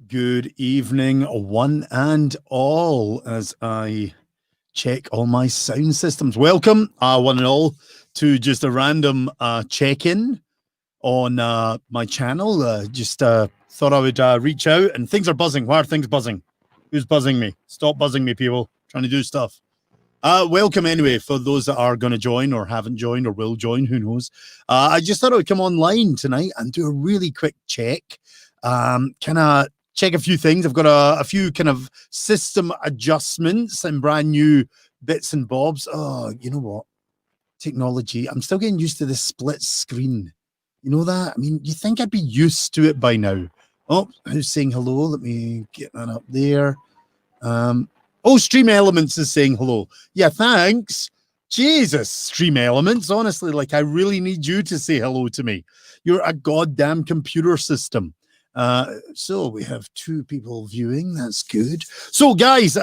Good evening, one and all, as I check all my sound systems. Welcome, one and all, to just a random check-in on my channel. Just thought I would reach out, and things are buzzing. Why are things buzzing? Who's buzzing me? Stop buzzing me, people. Trying to do stuff. Welcome anyway, for those that are going to join or haven't joined or will join, who knows. I just thought I would come online tonight and do a really quick check. Kind of check a few things. I've got a few kind of system adjustments and brand new bits and bobs. Oh, you know what? Technology. I'm still getting used to this split screen. You know that? I mean, you think I'd be used to it by now. Oh, who's saying hello? Let me get that up there. Oh, Stream Elements is saying hello. Yeah, thanks. Jesus, Stream Elements. Honestly, like, I really need you to say hello to me. You're a goddamn computer system. So we have 2 people viewing. That's good. So, guys,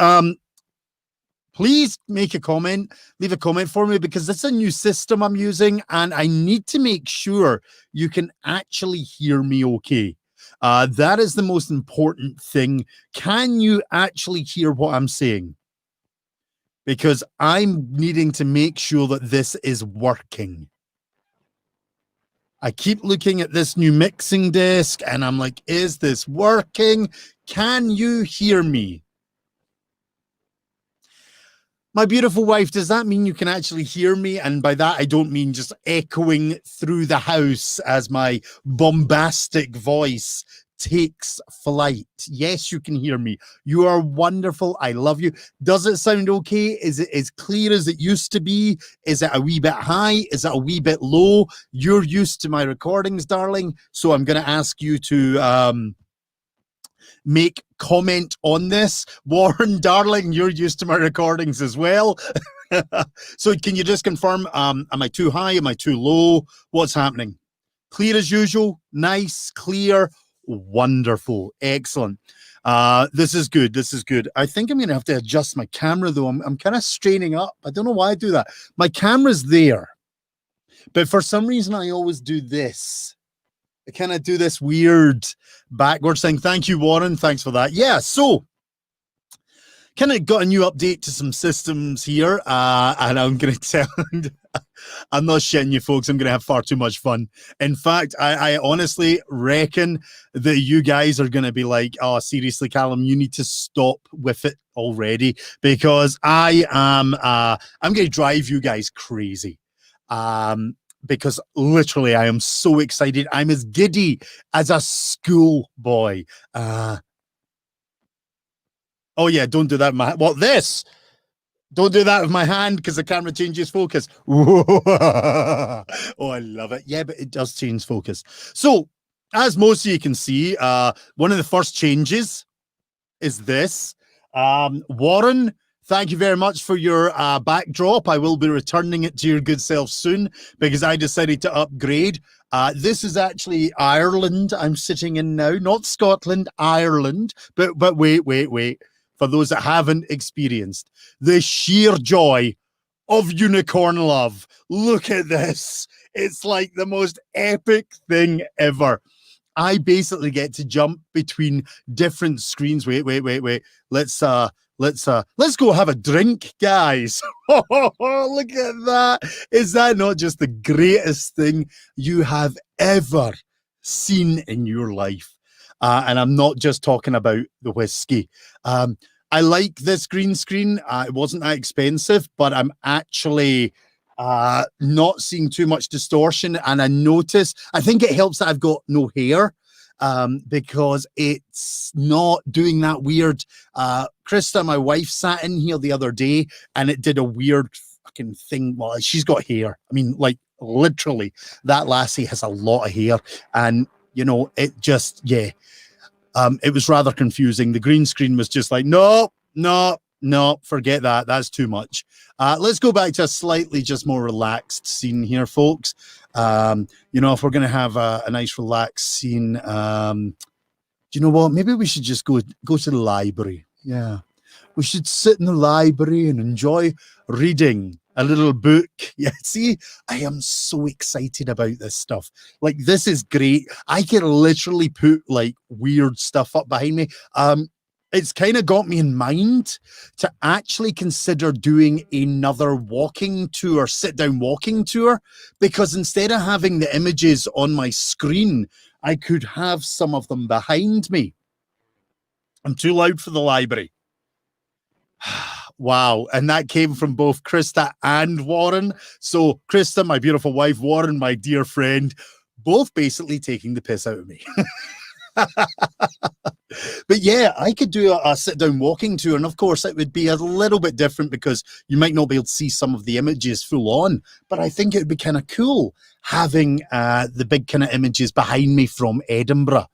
please make a comment. Leave a comment for me, because this is a new system I'm using, and I need to make sure you can actually hear me okay. That is the most important thing. Can you actually hear what I'm saying? Because I'm needing to make sure that this is working. I keep looking at this new mixing desk and I'm like, is this working? Can you hear me? My beautiful wife, does that mean you can actually hear me? And by that, I don't mean just echoing through the house as my bombastic voice takes flight. Yes, you can hear me. You are wonderful. I love you. Does it sound okay? Is it as clear as it used to be? Is it a wee bit high? Is it a wee bit low? You're used to my recordings, darling. So I'm going to ask you to make comment on this. Warren, darling, you're used to my recordings as well. So can you just confirm, am I too high? Am I too low? What's happening? Clear as usual? Nice, clear, wonderful, excellent. This is good. This is good. I think I'm going to have to adjust my camera, though. I'm kind of straining up. I don't know why I do that. My camera's there, but for some reason, I always do this. I kind of do this weird backwards thing. Thank you, Warren. Thanks for that. Yeah, so kind of got a new update to some systems here, and I'm going to tell... I'm not shitting you, folks. I'm going to have far too much fun. In fact, I honestly reckon that you guys are going to be like, oh, seriously, Calum, you need to stop with it already, because I'm going to drive you guys crazy. Because literally I am so excited. I'm as giddy as a schoolboy. Oh yeah, don't do that. What, this? Don't do that with my hand, because the camera changes focus. Oh, I love it. Yeah, but it does change focus. So, as most of you can see, one of the first changes is this. Warren, thank you very much for your backdrop. I will be returning it to your good self soon, because I decided to upgrade. This is actually Ireland I'm sitting in now, not Scotland, Ireland. But wait. For those that haven't experienced the sheer joy of unicorn love. Look at this. It's like the most epic thing ever. I basically get to jump between different screens. Wait. Let's go have a drink, guys. Look at that. Is that not just the greatest thing you have ever seen in your life? And I'm not just talking about the whiskey. I like this green screen. It wasn't that expensive, but I'm actually not seeing too much distortion. And I think it helps that I've got no hair, because it's not doing that weird. Krista, my wife, sat in here the other day and it did a weird fucking thing. Well, she's got hair. I mean, like, literally, that lassie has a lot of hair. And, you know, it just, yeah. It was rather confusing. The green screen was just like, no, forget that. That's too much. Let's go back to a slightly just more relaxed scene here, folks. You know, if we're going to have a nice relaxed scene, do you know what? Maybe we should just go to the library. Yeah. We should sit in the library and enjoy reading a little book. Yeah, see, I am so excited about this stuff. Like, this is great. I can literally put like weird stuff up behind me. It's kind of got me in mind to actually consider doing another walking tour, sit down walking tour, because instead of having the images on my screen, I could have some of them behind me. I'm too loud for the library. Wow. And that came from both Krista and Warren. So Krista, my beautiful wife, Warren, my dear friend, both basically taking the piss out of me. But yeah, I could do a sit-down walking tour, and of course it would be a little bit different because you might not be able to see some of the images full on, but I think it would be kind of cool having the big kind of images behind me from Edinburgh.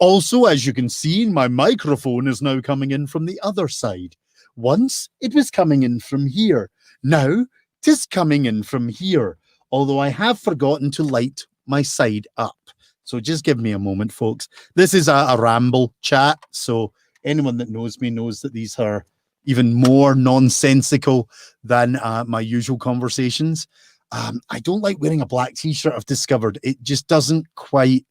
Also, as you can see, my microphone is now coming in from the other side. Once it was coming in from here. Now it is coming in from here, although I have forgotten to light my side up. So just give me a moment, folks. This is a ramble chat. So anyone that knows me knows that these are even more nonsensical than my usual conversations. I don't like wearing a black t-shirt, I've discovered. It just doesn't quite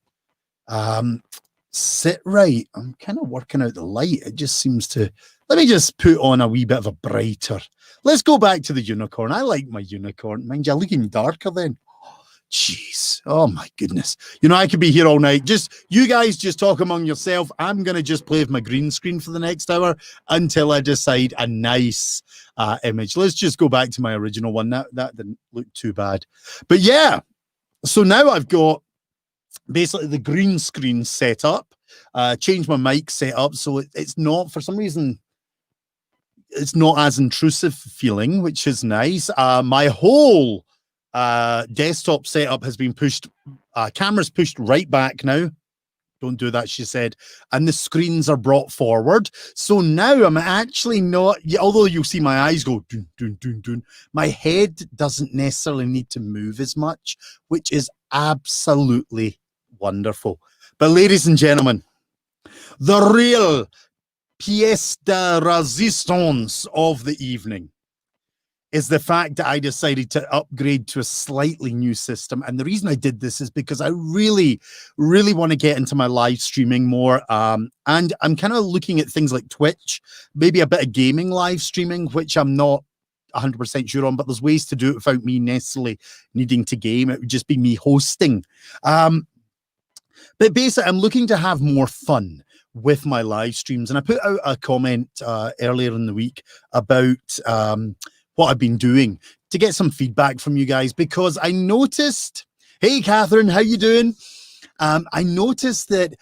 sit right. I'm kind of working out the light. It just seems to... Let me just put on a wee bit of a brighter. Let's go back to the unicorn. I like my unicorn. Mind you, looking darker then. Jeez. Oh my goodness. You know, I could be here all night. Just you guys just talk among yourself. I'm going to just play with my green screen for the next hour until I decide a nice image. Let's just go back to my original one. That didn't look too bad. But yeah, so now I've got basically the green screen set up, changed my mic set up. So it's not, for some reason, it's not as intrusive feeling, which is nice. My whole desktop setup has been pushed, cameras pushed right back now. Don't do that, she said. And the screens are brought forward. So now I'm actually not, although you'll see my eyes go dun, dun, dun, dun, my head doesn't necessarily need to move as much, which is absolutely wonderful. But ladies and gentlemen, the real pièce de résistance of the evening is the fact that I decided to upgrade to a slightly new system. And the reason I did this is because I really, really want to get into my live streaming more. And I'm kind of looking at things like Twitch, maybe a bit of gaming live streaming, which I'm not 100% sure on, but there's ways to do it without me necessarily needing to game. It would just be me hosting. But basically, I'm looking to have more fun with my live streams. And I put out a comment earlier in the week about what I've been doing to get some feedback from you guys, because I noticed, hey, Catherine, how you doing? I noticed that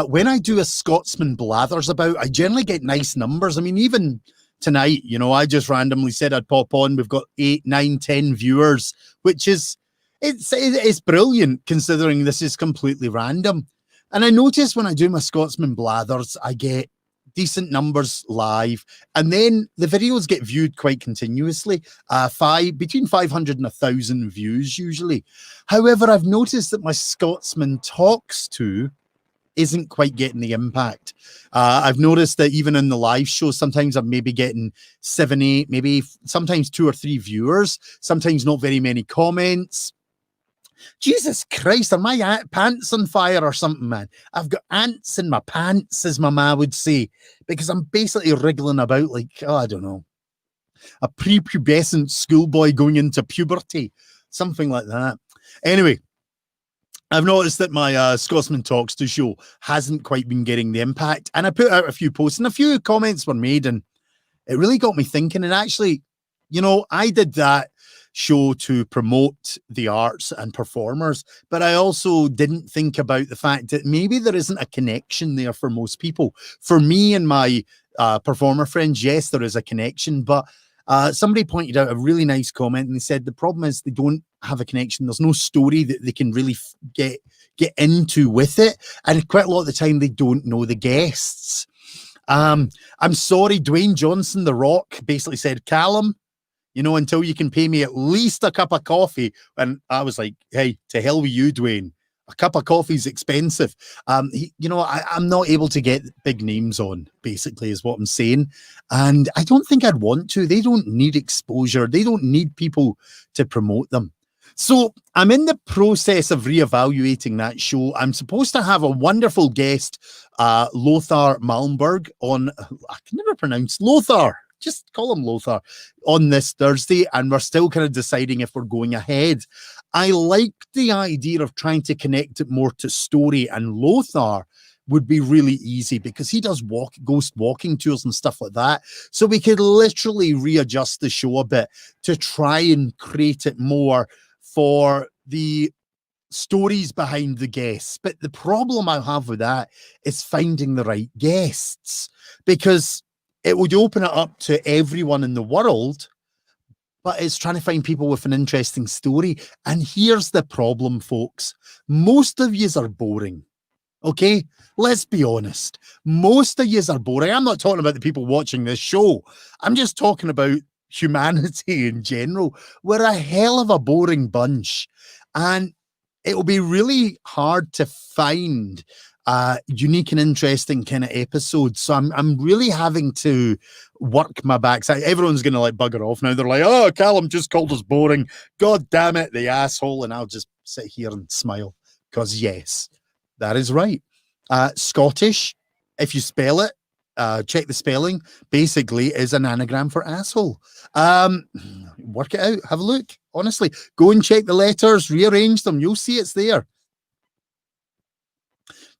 when I do a Scotsman Blathers about, I generally get nice numbers. I mean, even tonight, you know, I just randomly said I'd pop on. We've got 8, 9, 10 viewers, which is, it's brilliant considering this is completely random. And I noticed when I do my Scotsman Blathers, I get decent numbers live, and then the videos get viewed quite continuously, between 500 and 1,000 views usually. However, I've noticed that my Scotsman Talks to isn't quite getting the impact. I've noticed that even in the live shows, sometimes I'm maybe getting 7, 8, maybe sometimes 2 or 3 viewers, sometimes not very many comments. Jesus Christ, are my pants on fire or something, man? I've got ants in my pants, as my ma would say, because I'm basically wriggling about like, oh, I don't know, a prepubescent schoolboy going into puberty, something like that. Anyway, I've noticed that my Scotsman Talks to show hasn't quite been getting the impact, and I put out a few posts and a few comments were made, and it really got me thinking. And actually, you know, I did that show to promote the arts and performers, but I also didn't think about the fact that maybe there isn't a connection there for most people. For me and my performer friends, yes, there is a connection, but somebody pointed out a really nice comment, and they said the problem is they don't have a connection. There's no story that they can really get into with it, and quite a lot of the time they don't know the guests. I'm sorry, Dwayne Johnson, The Rock, basically said, Calum, you know, until you can pay me at least a cup of coffee. And I was like, hey, to hell with you, Dwayne. a cup of coffee is expensive. I'm not able to get big names on, basically, is what I'm saying. And I don't think I'd want to. They don't need exposure. They don't need people to promote them. So I'm in the process of reevaluating that show. I'm supposed to have a wonderful guest, Lothar Malmberg, on, I can never pronounce Lothar. Just call him Lothar, on this Thursday, and we're still kind of deciding if we're going ahead. I like the idea of trying to connect it more to story, and Lothar would be really easy because he does ghost walking tours and stuff like that. So we could literally readjust the show a bit to try and create it more for the stories behind the guests. But the problem I have with that is finding the right guests, because it would open it up to everyone in the world, but it's trying to find people with an interesting story. And here's the problem, folks. Most of yous are boring. Okay? Let's be honest. Most of yous are boring. I'm not talking about the people watching this show. I'm just talking about humanity in general. We're a hell of a boring bunch. And it'll be really hard to find unique and interesting kind of episodes. So I'm really having to work my backside. Everyone's going to like bugger off now. They're like, oh, Calum just called us boring. God damn it, the asshole. And I'll just sit here and smile because yes, that is right. Scottish, if you spell it, check the spelling, basically is an anagram for asshole. Work it out, have a look. Honestly, go and check the letters, rearrange them. You'll see it's there.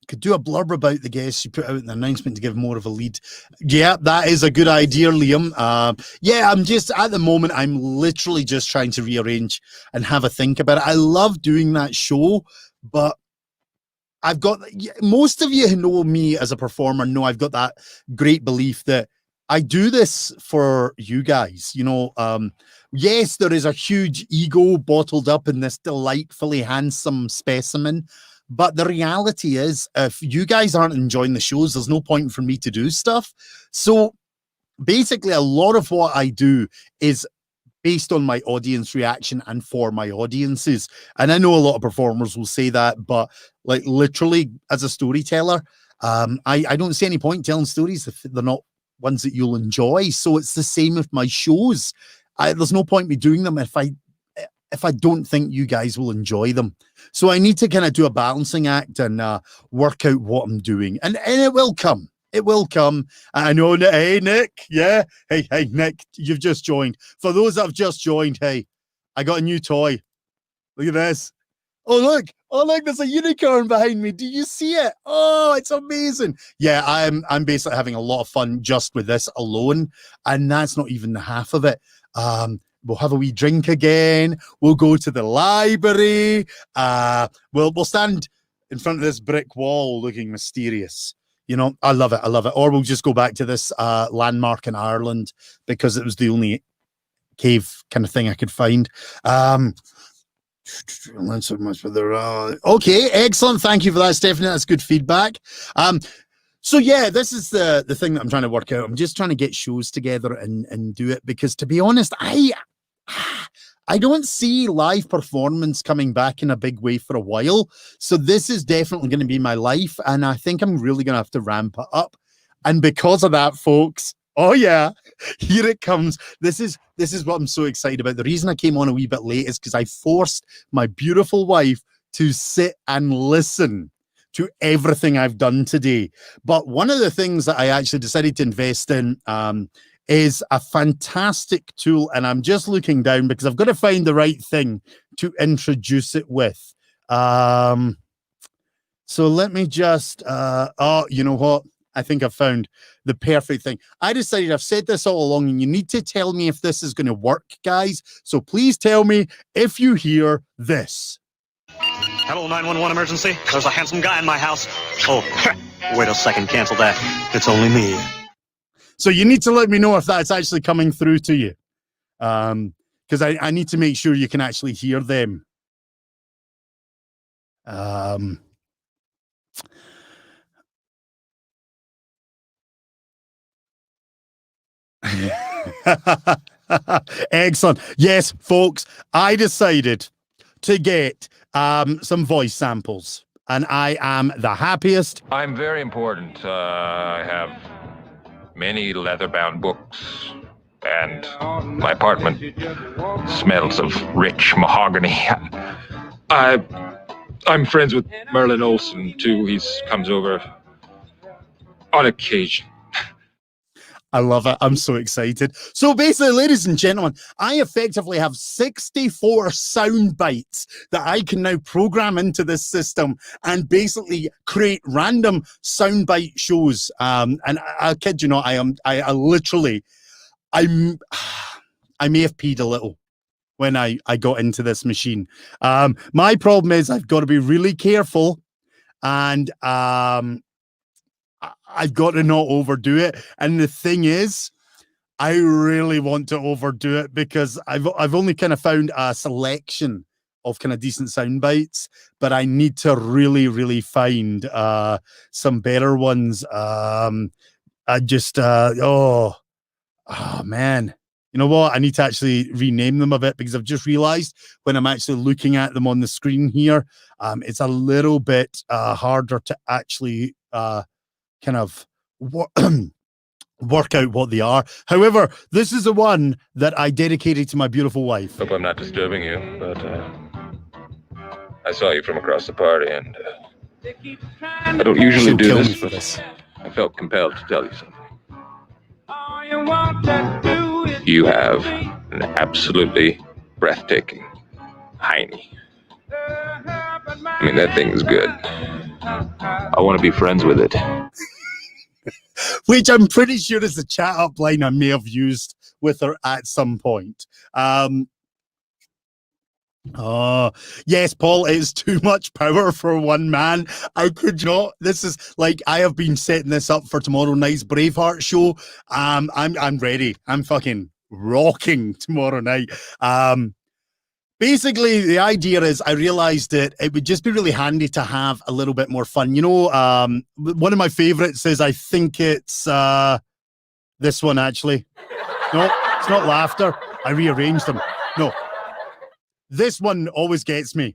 Could do a blurb about the guests you put out in the announcement to give more of a lead. Yeah, that is a good idea, Liam. Yeah, I'm just, at the moment, I'm literally just trying to rearrange and have a think about it. I love doing that show, but I've got, most of you who know me as a performer know I've got that great belief that I do this for you guys. You know, yes, there is a huge ego bottled up in this delightfully handsome specimen. But the reality is, if you guys aren't enjoying the shows, there's no point for me to do stuff. So basically, a lot of what I do is based on my audience reaction and for my audiences. And I know a lot of performers will say that, but like literally as a storyteller, I don't see any point telling stories if they're not ones that you'll enjoy. So it's the same with my shows. There's no point me doing them if I don't think you guys will enjoy them. So I need to kind of do a balancing act and work out what I'm doing. And it will come. It will come. I know. Hey, Nick. Yeah. Hey, Nick, you've just joined. For those that have just joined, hey, I got a new toy. Look at this. Oh, look. Oh, look, there's a unicorn behind me. Do you see it? Oh, it's amazing. Yeah, I'm basically having a lot of fun just with this alone. And that's not even the half of it. We'll have a wee drink again. We'll go to the library. We'll stand in front of this brick wall looking mysterious. You know, I love it. I love it. Or we'll just go back to this landmark in Ireland because it was the only cave kind of thing I could find. Learn so much for the okay, excellent. Thank you for that, Stephanie. That's good feedback. So yeah, this is the thing that I'm trying to work out. I'm just trying to get shows together and do it because, to be honest, I don't see live performance coming back in a big way for a while. So this is definitely going to be my life, and I think I'm really going to have to ramp it up. And because of that, folks, oh yeah, here it comes. This is what I'm so excited about. The reason I came on a wee bit late is because I forced my beautiful wife to sit and listen to everything I've done today. But one of the things that I actually decided to invest in is a fantastic tool. And I'm just looking down because I've got to find the right thing to introduce it with. So let me just, you know what? I think I've found the perfect thing. I decided, I've said this all along, and you need to tell me if this is going to work, guys. So please tell me if you hear this. Hello, 911 emergency. There's a handsome guy in my house. Oh, wait a second. Cancel that. It's only me. So you need to let me know if that's actually coming through to you. Because I need to make sure you can actually hear them. Excellent. Yes, folks, I decided to get some voice samples, and I am the happiest. I'm very important. I have many leather-bound books, and my apartment smells of rich mahogany. I'm friends with Merlin Olsen, too. He comes over on occasion. I love it. I'm so excited. So basically, ladies and gentlemen, I effectively have 64 sound bites that I can now program into this system and basically create random sound bite shows. And I kid you not, I may have peed a little when I got into this machine. My problem is I've got to be really careful, and I've got to not overdo it. And the thing is, I really want to overdo it because I've only kind of found a selection of kind of decent sound bites, but I need to really, really find some better ones. Oh man. You know what? I need to actually rename them a bit because I've just realized when I'm actually looking at them on the screen here, it's a little bit harder to actually kind of work out what they are. However, this is the one that I dedicated to my beautiful wife. Hope I'm not disturbing you, but I saw you from across the party, and I don't usually She'll do kill this, me for but this. I felt compelled to tell you something. You have an absolutely breathtaking hiney. I mean, that thing is good. I want to be friends with it. Which I'm pretty sure is the chat up line I may have used with her at some point. Oh, yes, Paul, it is too much power for one man. I could not. This is like I have been setting this up for tomorrow night's Braveheart show. I'm ready. I'm fucking rocking tomorrow night. Basically, the idea is I realized that it would just be really handy to have a little bit more fun. You know, one of my favorites is I think it's this one, actually. No, it's not laughter. I rearranged them. No. This one always gets me.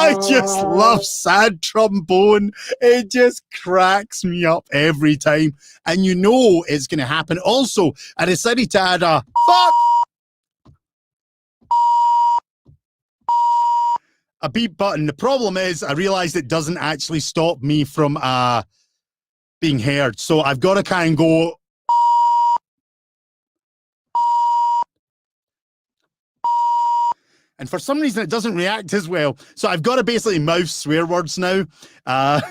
I just love sad trombone. It just cracks me up every time. And you know it's going to happen. Also, I decided to add a fuck. A beep button. The problem is I realized it doesn't actually stop me from being heard. So I've got to kind of go. And for some reason, it doesn't react as well. So I've got to basically mouth swear words now. And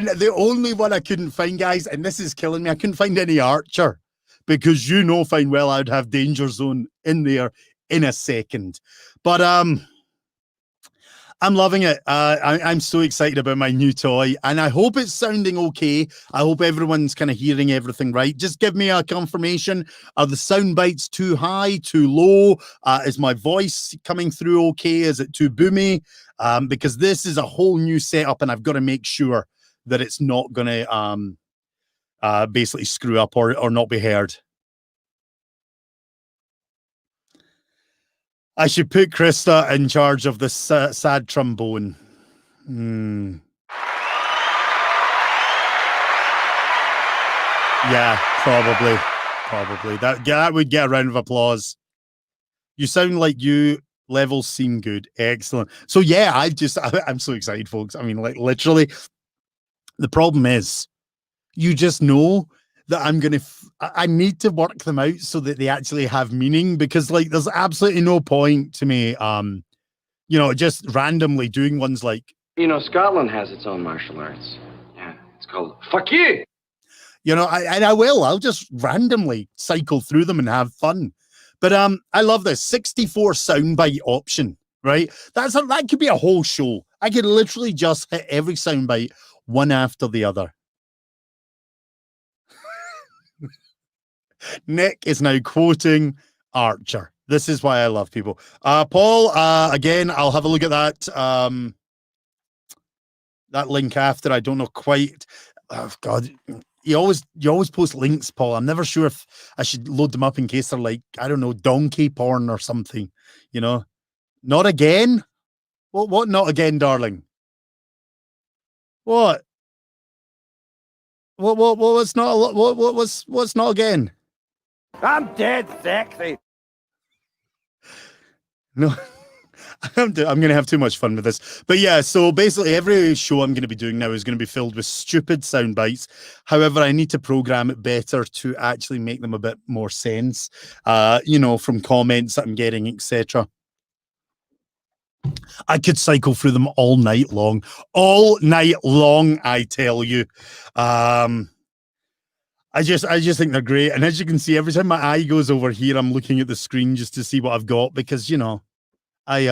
the only one I couldn't find, guys, and this is killing me, I couldn't find any Archer. Because you know fine well I'd have Danger Zone in there in a second. But I'm loving it. I'm so excited about my new toy, and I hope it's sounding okay. I hope everyone's kind of hearing everything right. Just give me a confirmation. Are the sound bites too high, too low? Is my voice coming through okay? Is it too boomy? Because this is a whole new setup, and I've got to make sure that it's not going to basically screw up or not be heard. I should put Krista in charge of the sad trombone. Yeah, probably. That would get a round of applause. You sound like you. Levels seem good. Excellent. So yeah, I'm so excited, folks. I mean, like literally, the problem is, you just know that I need to work them out so that they actually have meaning, because like there's absolutely no point to me just randomly doing ones like, Scotland has its own martial arts. Yeah, it's called fuck you. I'll just randomly cycle through them and have fun. But I love this 64 soundbite option, right? That could be a whole show. I could literally just hit every soundbite one after the other. Nick is now quoting Archer. This is why I love people. Paul, again, I'll have a look at that link after. I don't know quite. Oh, God. you always post links, Paul. I'm never sure if I should load them up in case they're like, I don't know, donkey porn or something, you know. Not again? What not again, darling? What? What's not what's not again? I'm dead sexy. No. I'm going to have too much fun with this. But yeah, so basically every show I'm going to be doing now is going to be filled with stupid sound bites. However, I need to program it better to actually make them a bit more sense, you know, from comments that I'm getting, etc. I could cycle through them all night long, I tell you. I just think they're great. And as you can see, every time my eye goes over here, I'm looking at the screen just to see what I've got, because, you know, I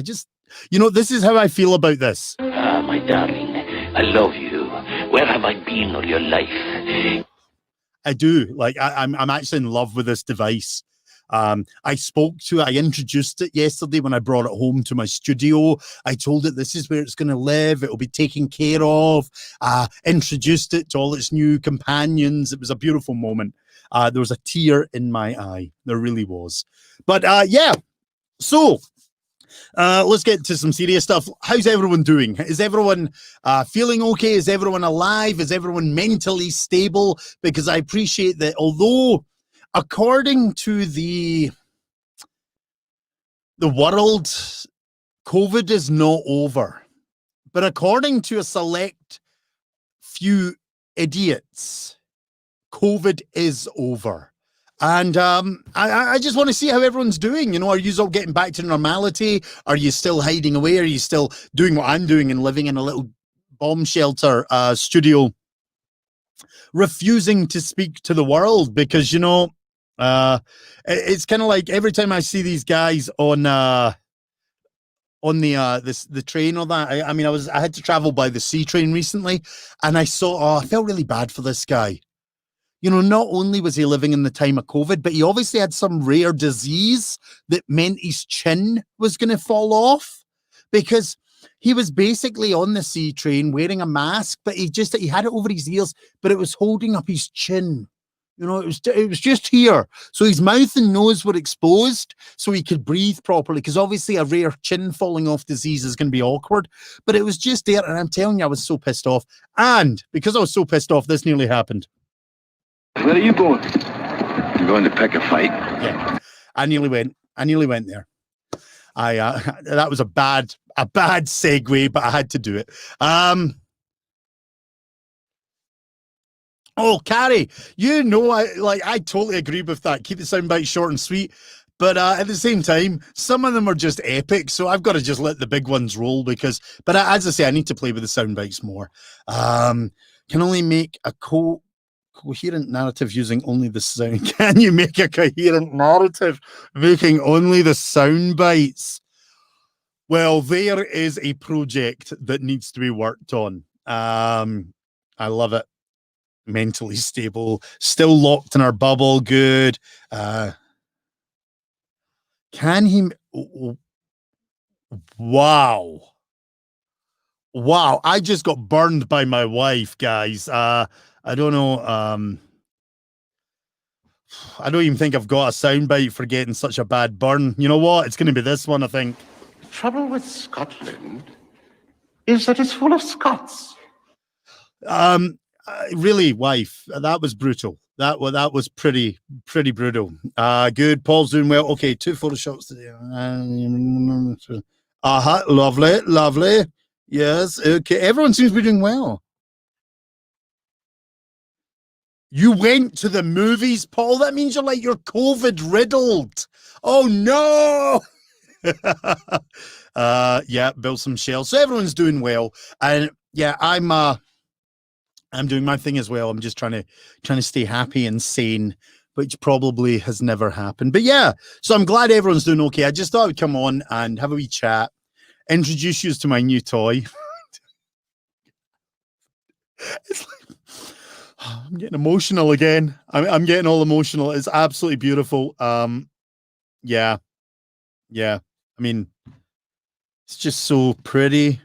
just, you know, this is how I feel about this. Ah, my darling, I love you. Where have I been all your life? I do. Like, I'm actually in love with this device. I introduced it yesterday when I brought it home to my studio. I told it this is where it's going to live. It'll be taken care of. Introduced it to all its new companions. It was a beautiful moment. There was a tear in my eye. There really was. But yeah, so let's get to some serious stuff. How's everyone doing? Is everyone feeling okay? Is everyone alive? Is everyone mentally stable? Because I appreciate that, although according to the world, COVID is not over. But according to a select few idiots, COVID is over. And I just want to see how everyone's doing. You know, are you all getting back to normality? Are you still hiding away? Are you still doing what I'm doing and living in a little bomb shelter studio, refusing to speak to the world? Because, you know, it's kind of like every time I see these guys on the train or that. I mean, I had to travel by the C train recently, and I felt really bad for this guy. You know, not only was he living in the time of COVID, but he obviously had some rare disease that meant his chin was going to fall off, because he was basically on the C train wearing a mask, but he had it over his ears, but it was holding up his chin. You know, it was just here. So his mouth and nose were exposed so he could breathe properly, because obviously a rare chin falling off disease is going to be awkward. But it was just there, and I'm telling you, I was so pissed off. And because I was so pissed off, this nearly happened. Where are you going? I'm going to pick a fight. Yeah, I nearly went there. That was a bad segue, but I had to do it. Oh, Carrie, you know, I totally agree with that. Keep the soundbite short and sweet. But at the same time, some of them are just epic. So I've got to just let the big ones roll because, but as I say, I need to play with the soundbites more. Can only make a coherent narrative using only the sound. Can you make a coherent narrative making only the sound bites? Well, there is a project that needs to be worked on. I love it. Mentally stable, still locked in our bubble. Good. Can he? Wow. I just got burned by my wife, guys. I don't know. I don't even think I've got a soundbite for getting such a bad burn. You know what? It's going to be this one, I think. The trouble with Scotland is that it's full of Scots. Really, wife, that was brutal. That was pretty brutal. Good. Paul's doing well. Okay, 2 photoshops today. Lovely. Yes. Okay. Everyone seems to be doing well. You went to the movies, Paul? That means you're COVID riddled. Oh no. Yeah, build some shells. So everyone's doing well. And yeah, I'm doing my thing as well. I'm just trying to stay happy and sane, which probably has never happened. But yeah, so I'm glad everyone's doing okay. I just thought I would come on and have a wee chat, introduce you to my new toy. It's like, I'm getting emotional again. I'm getting all emotional. It's absolutely beautiful. Yeah. I mean, it's just so pretty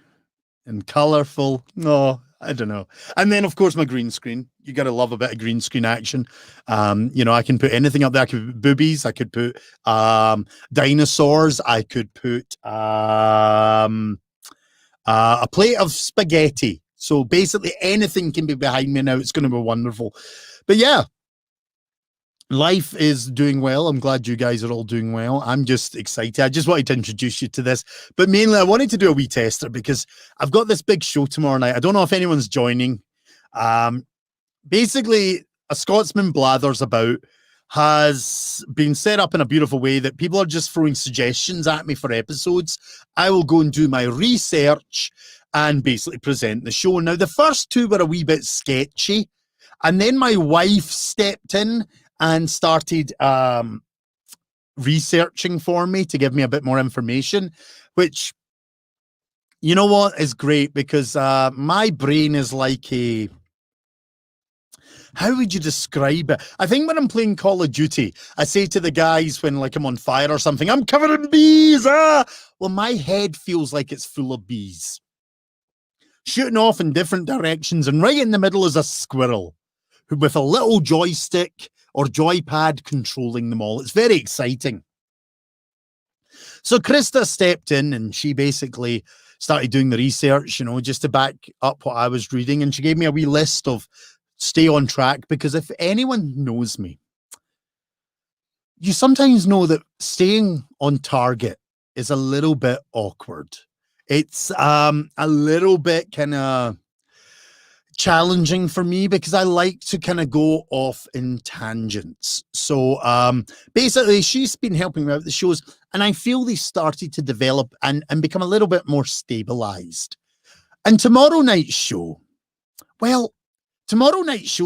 and colorful. No, I don't know. And then, of course, my green screen. You got to love a bit of green screen action. I can put anything up there. I could put boobies. I could put dinosaurs. I could put a plate of spaghetti. So basically anything can be behind me now. It's going to be wonderful. But yeah, life is doing well. I'm glad you guys are all doing well. I'm just excited. I just wanted to introduce you to this. But mainly I wanted to do a wee tester because I've got this big show tomorrow night. I don't know if anyone's joining. Basically, A Scotsman Blathers About has been set up in a beautiful way that people are just throwing suggestions at me for episodes. I will go and do my research and basically present the show. Now, the first two were a wee bit sketchy, and then my wife stepped in and started researching for me to give me a bit more information, which, you know what, is great because my brain is like a... How would you describe it? I think when I'm playing Call of Duty, I say to the guys when like I'm on fire or something, I'm covered in bees. Well, my head feels like it's full of bees, shooting off in different directions. And right in the middle is a squirrel with a little joystick or joypad controlling them all. It's very exciting. So Krista stepped in and she basically started doing the research, just to back up what I was reading. And she gave me a wee list of stay on track, because if anyone knows me, you sometimes know that staying on target is a little bit awkward. It's a little bit kind of challenging for me because I like to kind of go off in tangents. So basically she's been helping me out with the shows, and I feel they started to develop and become a little bit more stabilized. And tomorrow night's show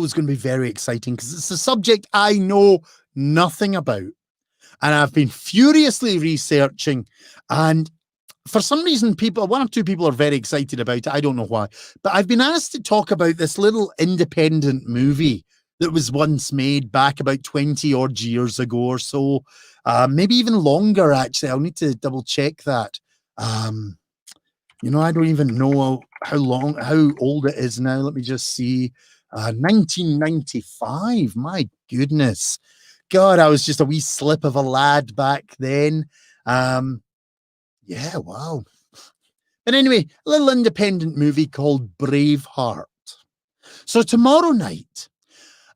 is going to be very exciting because it's a subject I know nothing about. And I've been furiously researching, and for some reason, one or two people are very excited about it. I don't know why, but I've been asked to talk about this little independent movie that was once made back about 20 odd years ago or so. Maybe even longer, actually. I'll need to double check that. I don't even know how old it is now. Let me just see. 1995. My goodness. God, I was just a wee slip of a lad back then. Yeah, wow. But anyway, a little independent movie called Braveheart. So tomorrow night,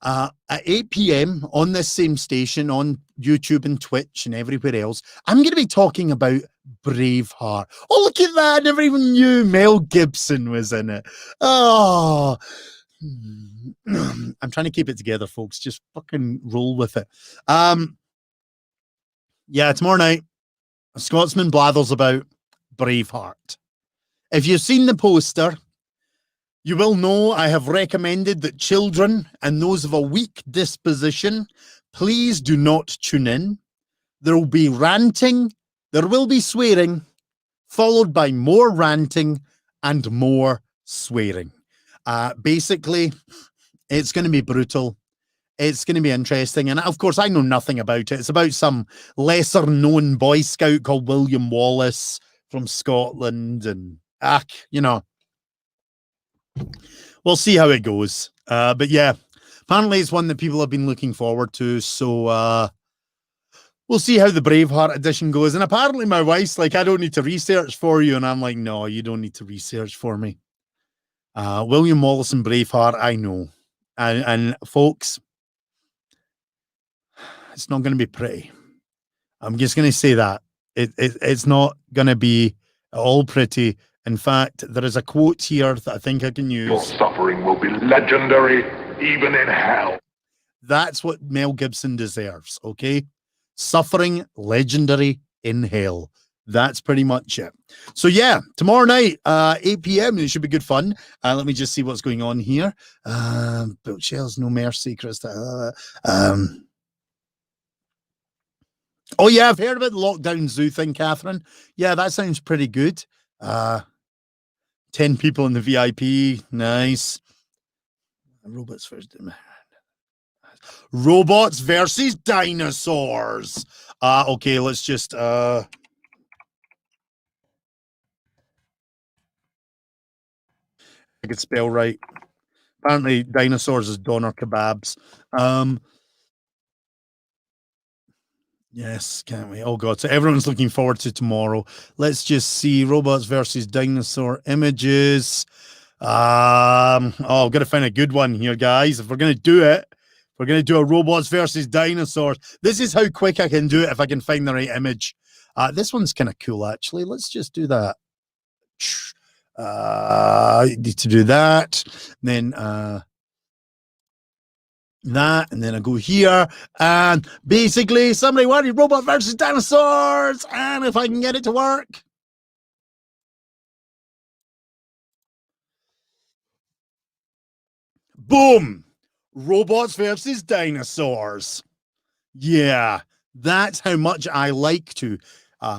at 8 p.m. on this same station, on YouTube and Twitch and everywhere else, I'm going to be talking about Braveheart. Oh, look at that. I never even knew Mel Gibson was in it. Oh, I'm trying to keep it together, folks. Just fucking roll with it. Yeah, tomorrow night, A Scotsman Blathers About Braveheart. If you've seen the poster, you will know I have recommended that children and those of a weak disposition, please do not tune in. There will be ranting, there will be swearing, followed by more ranting and more swearing. Basically, it's going to be brutal. It's going to be interesting. And of course, I know nothing about it. It's about some lesser known Boy Scout called William Wallace from Scotland. And, we'll see how it goes. But yeah, apparently it's one that people have been looking forward to. So we'll see how the Braveheart edition goes. And apparently my wife's like, I don't need to research for you. And I'm like, no, you don't need to research for me. William Wallace and Braveheart, I know. And folks, it's not going to be pretty. I'm just going to say that. It's not going to be all pretty. In fact, there is a quote here that I think I can use. Your suffering will be legendary, even in hell. That's what Mel Gibson deserves, okay? Suffering legendary in hell. That's pretty much it. So yeah, tomorrow night, 8 p.m. It should be good fun. Let me just see what's going on here. Bookshelves, No Mercy, Krista. Oh yeah, I've heard about the Lockdown Zoo thing, Catherine. Yeah, that sounds pretty good. 10 people in the VIP. Nice. Robots versus dinosaurs. Okay, let's just I could spell right. Apparently, dinosaurs is doner kebabs. Yes, can't we? Oh God! So everyone's looking forward to tomorrow. Let's just see robots versus dinosaur images. Oh, I've got to find a good one here, guys. If we're gonna do it, we're gonna do a robots versus dinosaurs. This is how quick I can do it if I can find the right image. This one's kind of cool, actually. Let's just do that. Need to do that. Then that, and then I go here, and basically somebody wanted robot versus dinosaurs, and if I can get it to work. Boom! Robots versus dinosaurs. Yeah, that's how much I like to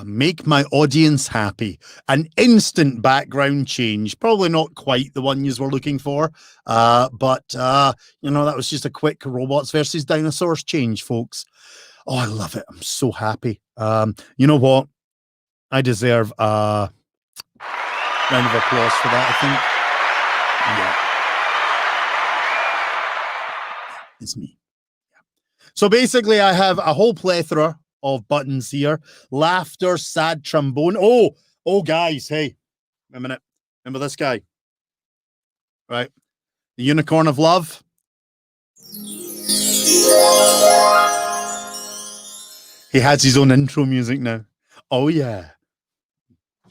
make my audience happy. An instant background change. Probably not quite the one you were looking for, but you know, that was just a quick robots versus dinosaurs change, folks. Oh, I love it. I'm so happy. You know what? I deserve a round of applause for that, I think. Yeah. It's me. So basically, I have a whole plethora of buttons here. Laughter, sad trombone. Oh, guys, hey, a minute. Remember this guy? Right. The Unicorn of Love. He has his own intro music now. Oh, yeah.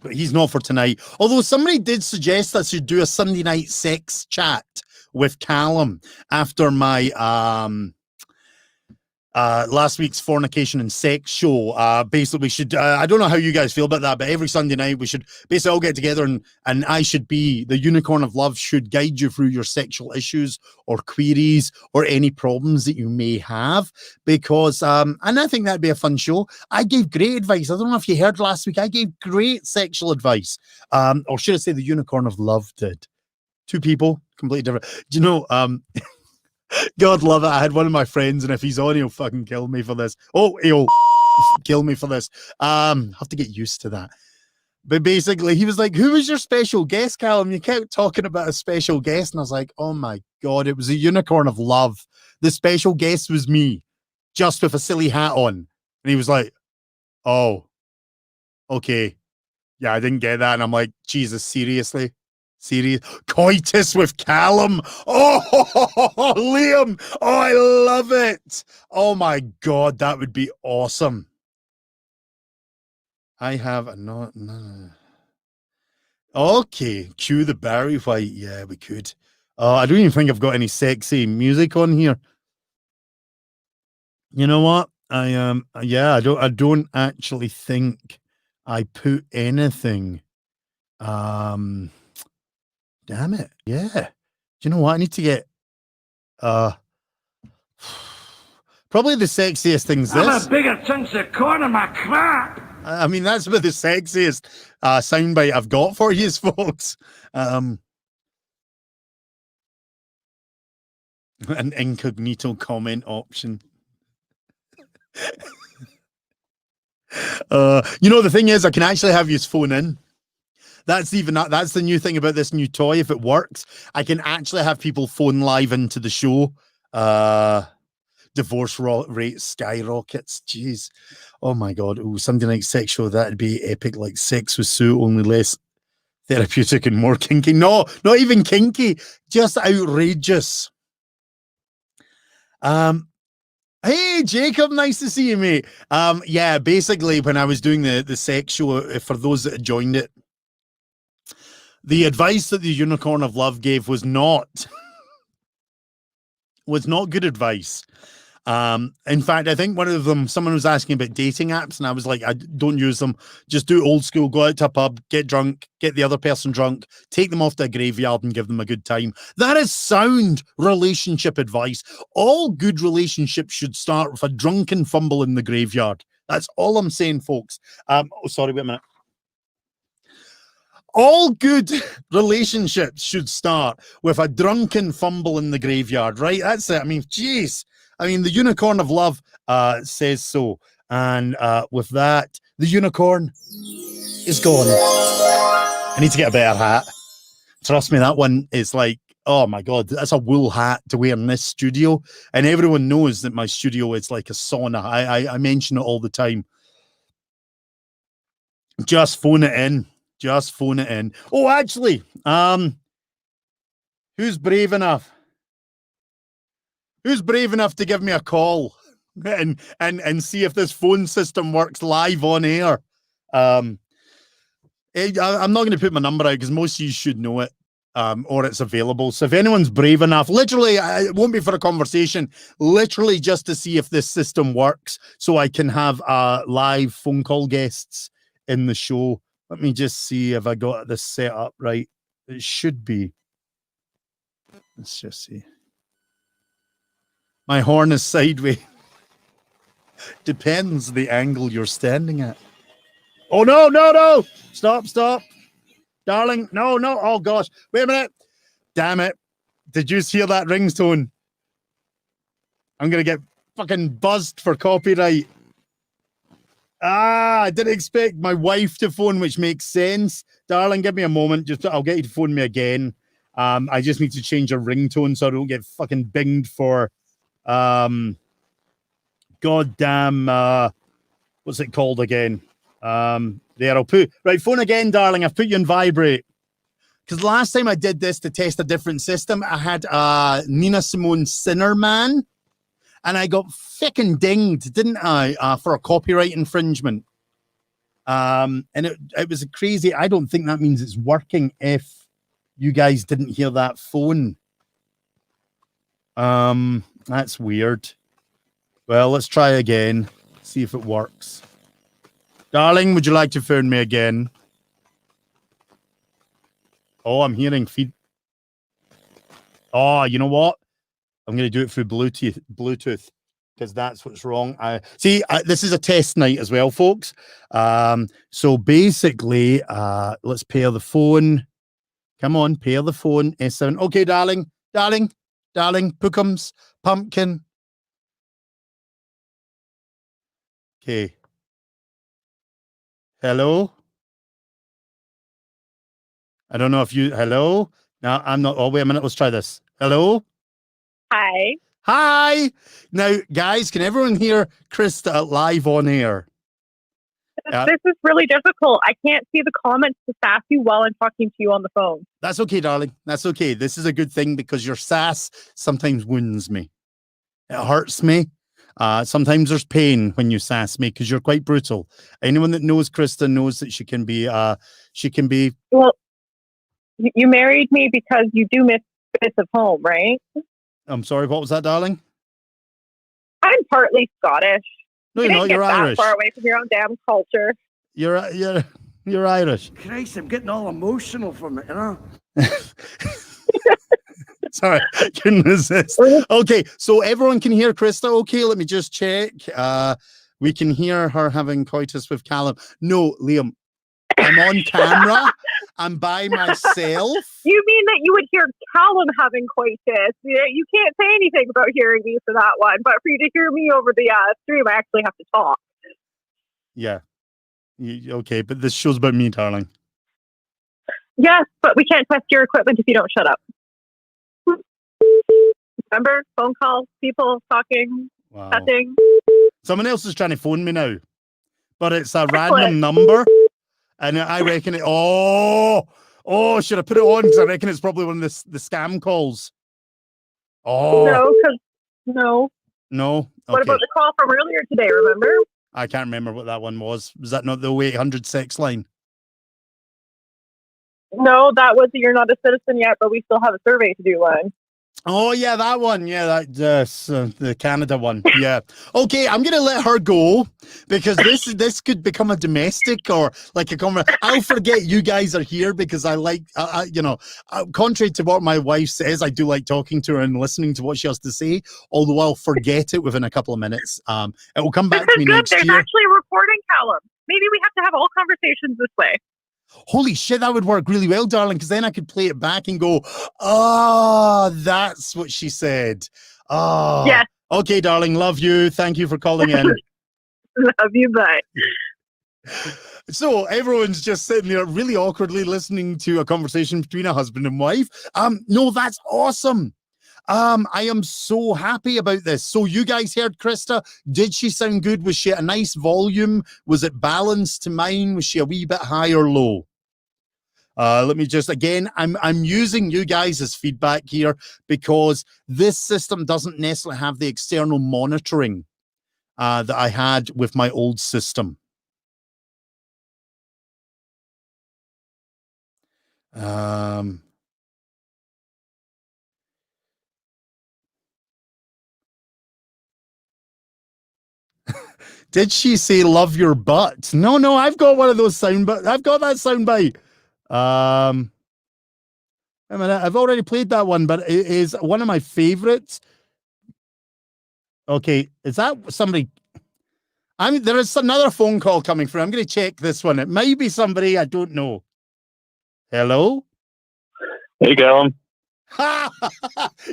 But he's not for tonight. Although somebody did suggest I should do a Sunday night sex chat with Calum after my last week's fornication and sex show. Basically, we should, I don't know how you guys feel about that, but every Sunday night we should basically all get together and I should be the Unicorn of Love, should guide you through your sexual issues or queries or any problems that you may have, because, and I think that'd be a fun show. I gave great advice. I don't know if you heard last week, I gave great sexual advice. Or should I say the Unicorn of Love did. Two people, completely different. Do you know, God love it. I had one of my friends, and if he's on, he'll fucking kill me for this. Oh, he'll kill me for this. Have to get used to that. But basically, he was like, "Who was your special guest, Calum? You kept talking about a special guest." And I was like, "Oh my God, it was a Unicorn of Love. The special guest was me, just with a silly hat on." And he was like, "Oh, okay. Yeah, I didn't get that." And I'm like, "Jesus, seriously? Serious coitus with Calum." Oh, Liam. Oh, I love it. Oh my God, that would be awesome. I have a no. Okay, cue the Barry White. Yeah, we could. I don't even think I've got any sexy music on here. You know what? Yeah, I don't actually think I put anything. Damn it. Yeah. Do you know what? I need to get probably the sexiest thing's this. I'm a bigger chunks of corn in my crap. I mean, that's about the sexiest soundbite I've got for you, folks. An incognito comment option. You know, the thing is, I can actually have you phone in. That's the new thing about this new toy. If it works, I can actually have people phone live into the show. Divorce rate skyrockets. Jeez. Oh my God. Oh, something like sex show. That'd be epic. Like Sex with Sue, only less therapeutic and more kinky. No, not even kinky. Just outrageous. Hey, Jacob, nice to see you, mate. Yeah, basically, when I was doing the sex show, for those that had joined it, the advice that the Unicorn of Love gave was not good advice. In fact, I think one of them, someone was asking about dating apps, and I was like, I don't use them. Just do old school, go out to a pub, get drunk, get the other person drunk, take them off to a graveyard and give them a good time. That is sound relationship advice. All good relationships should start with a drunken fumble in the graveyard. That's all I'm saying, folks. Oh, sorry, wait a minute. All good relationships should start with a drunken fumble in the graveyard, right? That's it. I mean, geez. I mean, the Unicorn of Love says so. And with that, the unicorn is gone. I need to get a better hat. Trust me, that one is like, oh my God, that's a wool hat to wear in this studio. And everyone knows that my studio is like a sauna. I mention it all the time. Just phone it in. Just phone it in. Oh, actually, who's brave enough? Who's brave enough to give me a call and see if this phone system works live on air? I'm not going to put my number out because most of you should know it, or it's available. So if anyone's brave enough, literally, it won't be for a conversation, literally just to see if this system works so I can have live phone call guests in the show. Let me just see if I got this set up right. It should be. Let's just see. My horn is sideways. Depends the angle you're standing at. Oh, no. Stop. Darling, no. Oh, gosh. Wait a minute. Damn it. Did you hear that ringtone? I'm going to get fucking buzzed for copyright. I didn't expect my wife to phone, which makes sense. Darling, give me a moment. I'll get you to phone me again. I just need to change a ringtone so I don't get fucking binged for goddamn what's it called again? There, I'll put right phone again, darling. I've put you on vibrate. Because last time I did this to test a different system, I had Nina Simone Sinner Man, and I got fucking dinged, didn't I, for a copyright infringement. And it was crazy. I don't think that means it's working if you guys didn't hear that phone. That's weird. Well, let's try again. See if it works. Darling, would you like to phone me again? Oh, I'm hearing feed. Oh, you know what? I'm going to do it through Bluetooth because that's what's wrong. This is a test night as well, folks. So basically, let's pair the phone. Come on, pair the phone. S7. Okay, darling, Pookums, pumpkin. Okay. Hello? I don't know if you... Hello? No, I'm not... Oh, wait a minute. Let's try this. Hello? Hi. Now, guys, can everyone hear Krista live on air? This is really difficult. I can't see the comments to sass you while I'm talking to you on the phone. That's okay, darling. That's okay. This is a good thing because your sass sometimes wounds me. It hurts me. Sometimes there's pain when you sass me because you're quite brutal. Anyone that knows Krista knows that she can be. Well, you married me because you do miss bits of home, right? I'm sorry. What was that, darling? I'm partly Scottish. No, you're not. You're Irish. Far away from your own damn culture. You're Irish. Christ, I'm getting all emotional from it, you know? Sorry, I couldn't resist. Okay, so everyone can hear Krista. Okay, let me just check. We can hear her having coitus with Calum. No, Liam, I'm on camera. I'm by myself. You mean that you would hear Calum having coitus? You can't say anything about hearing me for that one, but for you to hear me over the stream, I actually have to talk. Yeah. Okay, but this show's about me, darling. Yes, but we can't test your equipment if you don't shut up. Remember? Phone calls, people talking, chatting. Someone else is trying to phone me now, but it's a random number, and I reckon it. Oh, should I put it on? Because I reckon it's probably one of the scam calls. Oh, no. Okay. What about the call from earlier today? Remember? I can't remember what that one was. Was that not the 0800 sex line? No, that was the You're Not a Citizen Yet, but we still have a survey to do line. Oh, yeah, that one. Yeah, the Canada one. Yeah. Okay, I'm going to let her go because this could become a domestic or like a conversation. I'll forget you guys are here because I like, contrary to what my wife says, I do like talking to her and listening to what she has to say, although I'll forget it within a couple of minutes. It will come back to me next year. There's actually a recording, Calum. Maybe we have to have all conversations this way. Holy shit, that would work really well, darling, because then I could play it back and go, oh, that's what she said. Oh, yes. Okay, darling, love you. Thank you for calling in. Love you, bye. So everyone's just sitting there really awkwardly listening to a conversation between a husband and wife. No, that's awesome. I am so happy about this. So you guys heard Krista. Did she sound good? Was she at a nice volume? Was it balanced to mine? Was she a wee bit high or low? Let me just, again, I'm using you guys as feedback here because this system doesn't necessarily have the external monitoring that I had with my old system. Did she say love your butt? No, I've got one of those sound bites. I've got that sound bite. I mean, I've already played that one, but it is one of my favorites. Okay, is that somebody? There is another phone call coming through. I'm going to check this one. It might be somebody I don't know. Hello? Hey, Calum.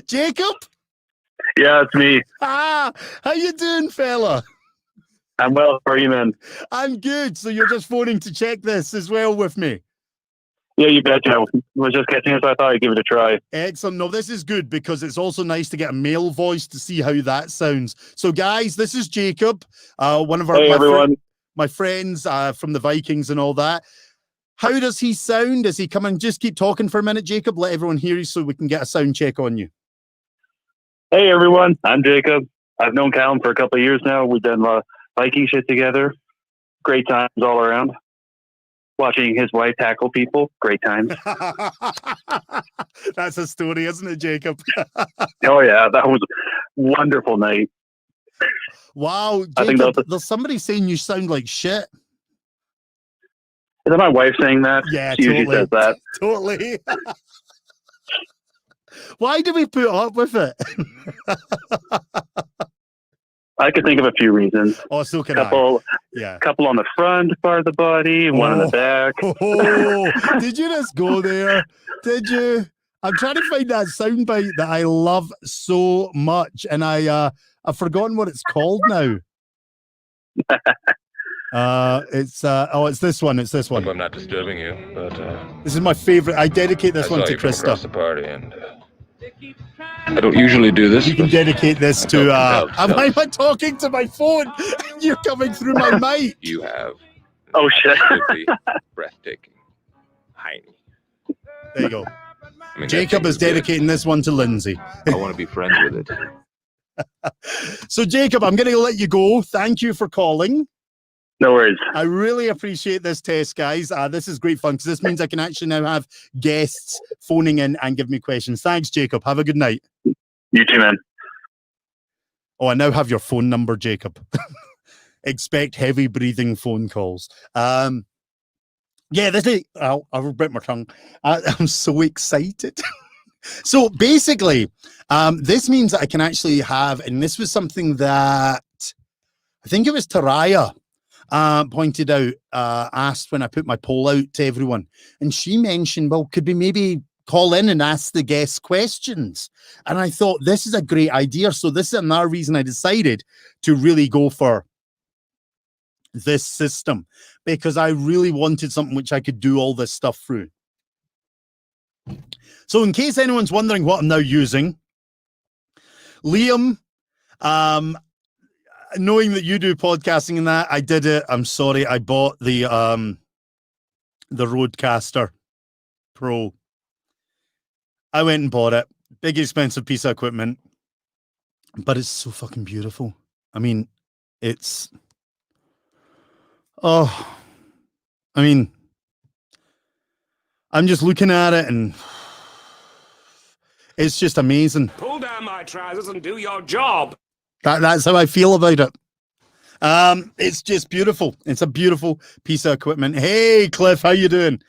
Jacob? Yeah, it's me. How you doing, fella? I'm well. How are you, man? I'm good. So you're just phoning to check this as well with me? Yeah, you betcha. I was just catching it, so I thought I'd give it a try. Excellent. No, this is good because it's also nice to get a male voice to see how that sounds. So, guys, this is Jacob, one of our my friends from the Vikings and all that. How does he sound? Does he come and just keep talking for a minute, Jacob? Let everyone hear you so we can get a sound check on you. Hey, everyone. I'm Jacob. I've known Calum for a couple of years now. We've done Viking shit together. Great times all around. Watching his wife tackle people. Great times. That's a story, isn't it, Jacob? Oh, yeah. That was a wonderful night. Wow. Jacob, there's somebody saying you sound like shit. Is that my wife saying that? Yeah, she usually says that. Totally. Why do we put up with it? I could think of a few reasons. Oh, so can I. Yeah. Couple on the front part of the body, one on the back. Oh, did you just go there? Did you? I'm trying to find that soundbite that I love so much, and I've forgotten what it's called now. It's this one. It's this one. Hope I'm not disturbing you, but this is my favorite. I dedicate this one to Krista. Krista. The party, and I don't usually do this. You can dedicate this to. Am I talking to my phone? You're coming through my mic. You have. Oh shit! Breathtaking, Heine. There you go. I mean, Jacob is dedicating this one to Lindsay. I want to be friends with it. So, Jacob, I'm going to let you go. Thank you for calling. No worries. I really appreciate this test, guys. This is great fun because this means I can actually now have guests phoning in and give me questions. Thanks, Jacob. Have a good night. You too, man. Oh, I now have your phone number, Jacob. Expect heavy breathing phone calls. Yeah, this is. I'll bite my tongue. I'm so excited. So basically, this means that I can actually have, and this was something that I think it was Taraya pointed out, asked when I put my poll out to everyone, and she mentioned, well, could we maybe call in and ask the guests questions? And I thought this is a great idea. So this is another reason I decided to really go for this system, because I really wanted something which I could do all this stuff through. So in case anyone's wondering what I'm now using, Liam, knowing that you do podcasting and that, I did it. I'm sorry. I bought the Rodecaster Pro. I went and bought it. Big expensive piece of equipment, but it's so fucking beautiful. I mean, it's, oh, I mean, I'm just looking at it and it's just amazing. Pull down my trousers and do your job. That's how I feel about it. It's just beautiful. It's a beautiful piece of equipment. Hey, Cliff, how you doing?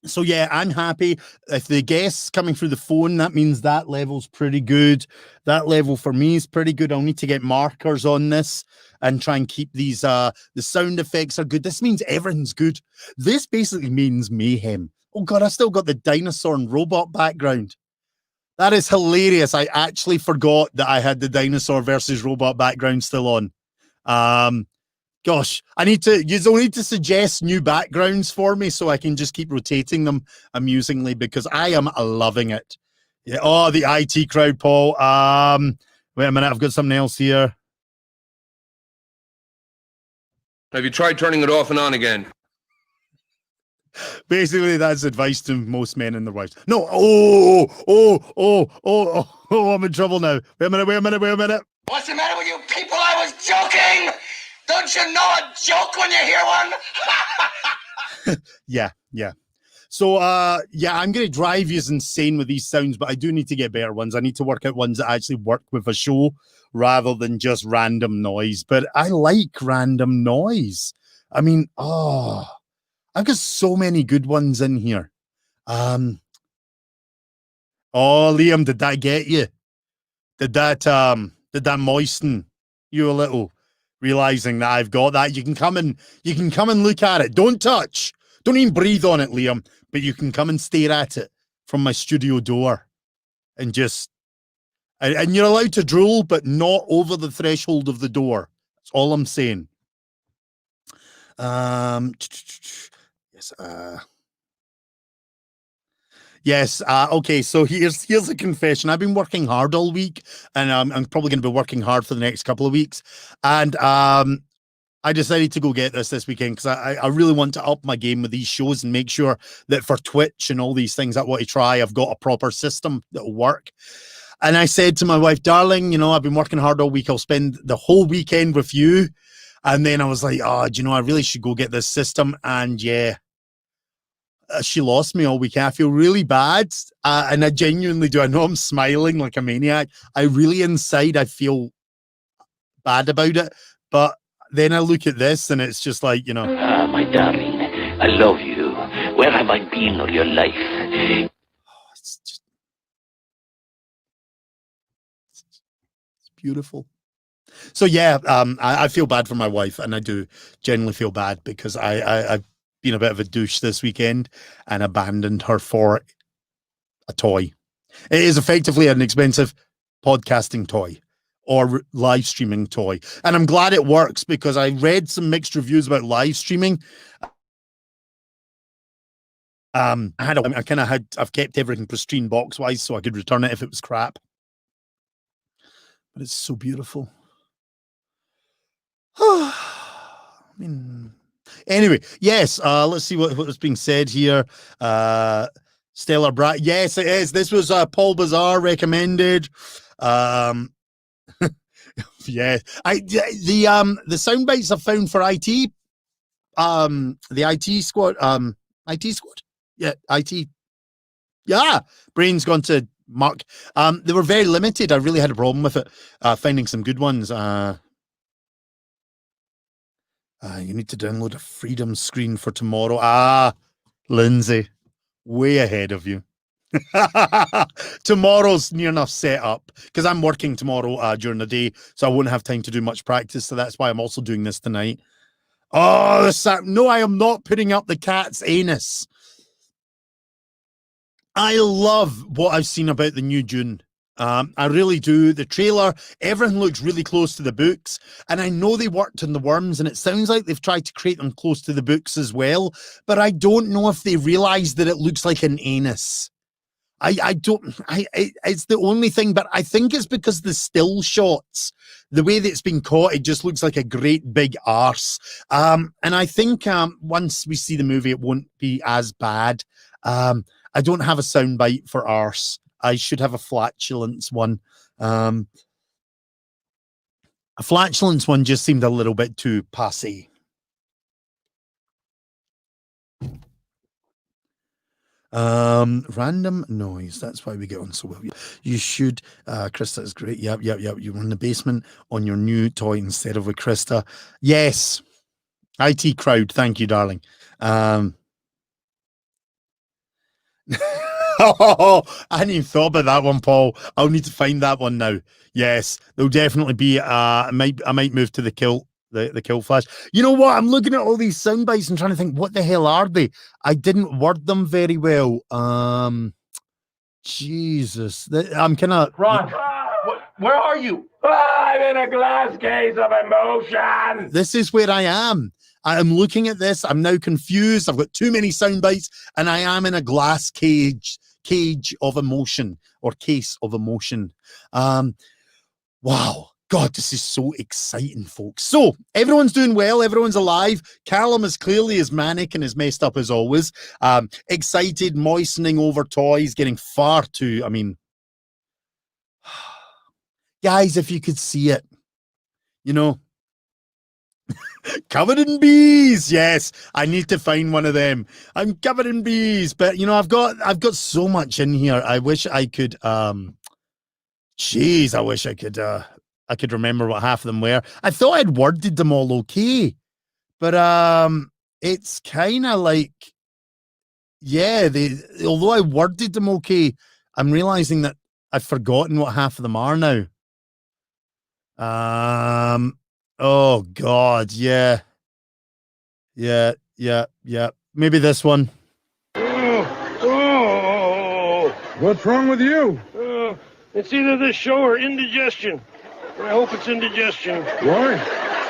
So yeah, I'm happy. If the guests coming through the phone, that means that level's pretty good. That level for me is pretty good. I'll need to get markers on this and try and keep these, the sound effects are good. This means everything's good. This basically means mayhem. Oh God, I still got the dinosaur and robot background. That is hilarious. I actually forgot that I had the dinosaur versus robot background still on. Gosh, you don't need to suggest new backgrounds for me so I can just keep rotating them amusingly because I am loving it. Yeah. Oh, the IT crowd, Paul. Wait a minute, I've got something else here. Have you tried turning it off and on again? Basically, that's advice to most men and their wives. No, I'm in trouble now. Wait a minute. What's the matter with you people? I was joking! Don't you know a joke when you hear one? Yeah. So, I'm going to drive you insane with these sounds, but I do need to get better ones. I need to work out ones that actually work with a show rather than just random noise. But I like random noise. I mean, I've got so many good ones in here. Liam, did that get you? Did that moisten you a little? Realizing that I've got that, you can come and look at it. Don't touch. Don't even breathe on it, Liam. But you can come and stare at it from my studio door, and you're allowed to drool, but not over the threshold of the door. That's all I'm saying. Yes. Okay. So here's a confession. I've been working hard all week, and I'm probably going to be working hard for the next couple of weeks. And I decided to go get this weekend because I really want to up my game with these shows and make sure that for Twitch and all these things I want to try, I've got a proper system that will work. And I said to my wife, darling, I've been working hard all week. I'll spend the whole weekend with you. And then I was like, I really should go get this system. And yeah. She lost me all week. I feel really bad. And I genuinely do. I know I'm smiling like a maniac. I really inside, I feel bad about it. But then I look at this and it's just like, my darling, I love you. Where have I been all your life? It's beautiful. So yeah, I feel bad for my wife, and I do genuinely feel bad because I've been a bit of a douche this weekend and abandoned her for a toy. It is effectively an expensive podcasting toy or live streaming toy. And I'm glad it works because I read some mixed reviews about live streaming. I've kept everything pristine box wise so I could return it if it was crap. But it's so beautiful. Anyway, yes, let's see what was being said here. Stellar Brat. Yes, it is. This was Paul Bazaar recommended. Yeah. The sound bites I've found for IT. The IT squad. IT squad? Yeah, IT. Yeah. Brain's gone to Mark. They were very limited. I really had a problem with it. Finding some good ones. You need to download a freedom screen for tomorrow. Lindsay, way ahead of you. Tomorrow's near enough set up because I'm working tomorrow during the day, so I won't have time to do much practice. So that's why I'm also doing this tonight. No, I am not putting up the cat's anus. I love what I've seen about the new Dune. I really do. The trailer, everything looks really close to the books. And I know they worked on the worms, and it sounds like they've tried to create them close to the books as well. But I don't know if they realize that it looks like an anus. It's the only thing, but I think it's because the still shots, the way that it's been caught, it just looks like a great big arse. And I think once we see the movie, it won't be as bad. I don't have a soundbite for arse. I should have a flatulence one. A flatulence one just seemed a little bit too passé. Random noise. That's why we get on so well. You should. Krista is great. Yep. You were in the basement on your new toy instead of with Krista. Yes. IT crowd. Thank you, darling. Oh, I hadn't even thought about that one, Paul. I'll need to find that one now. Yes, there'll definitely be. I might move to the kilt, the kilt flash. You know what? I'm looking at all these sound bites and trying to think what the hell are they. I didn't word them very well. Jesus, I'm kind of. Ron, Where are you? I'm in a glass case of emotion. This is where I am. I am looking at this. I'm now confused. I've got too many sound bites, and I am in a glass cage of emotion, or case of emotion. Wow. God, this is so exciting, folks. So everyone's doing well. Everyone's alive. Calum is clearly as manic and as messed up as always. Excited, moistening over toys, getting far too, I mean, guys, if you could see it, you know, covered in bees. Yes, I need to find one of them. I'm covered in bees, but you know, I've got so much in here. I wish I could, jeez, I wish I could remember what half of them were. I thought I'd worded them all okay, but it's kind of like, yeah, although I worded them okay, I'm realizing that I've forgotten what half of them are now. Oh God, yeah. Maybe this one. What's wrong with you? It's either this show or indigestion. I hope it's indigestion. Why?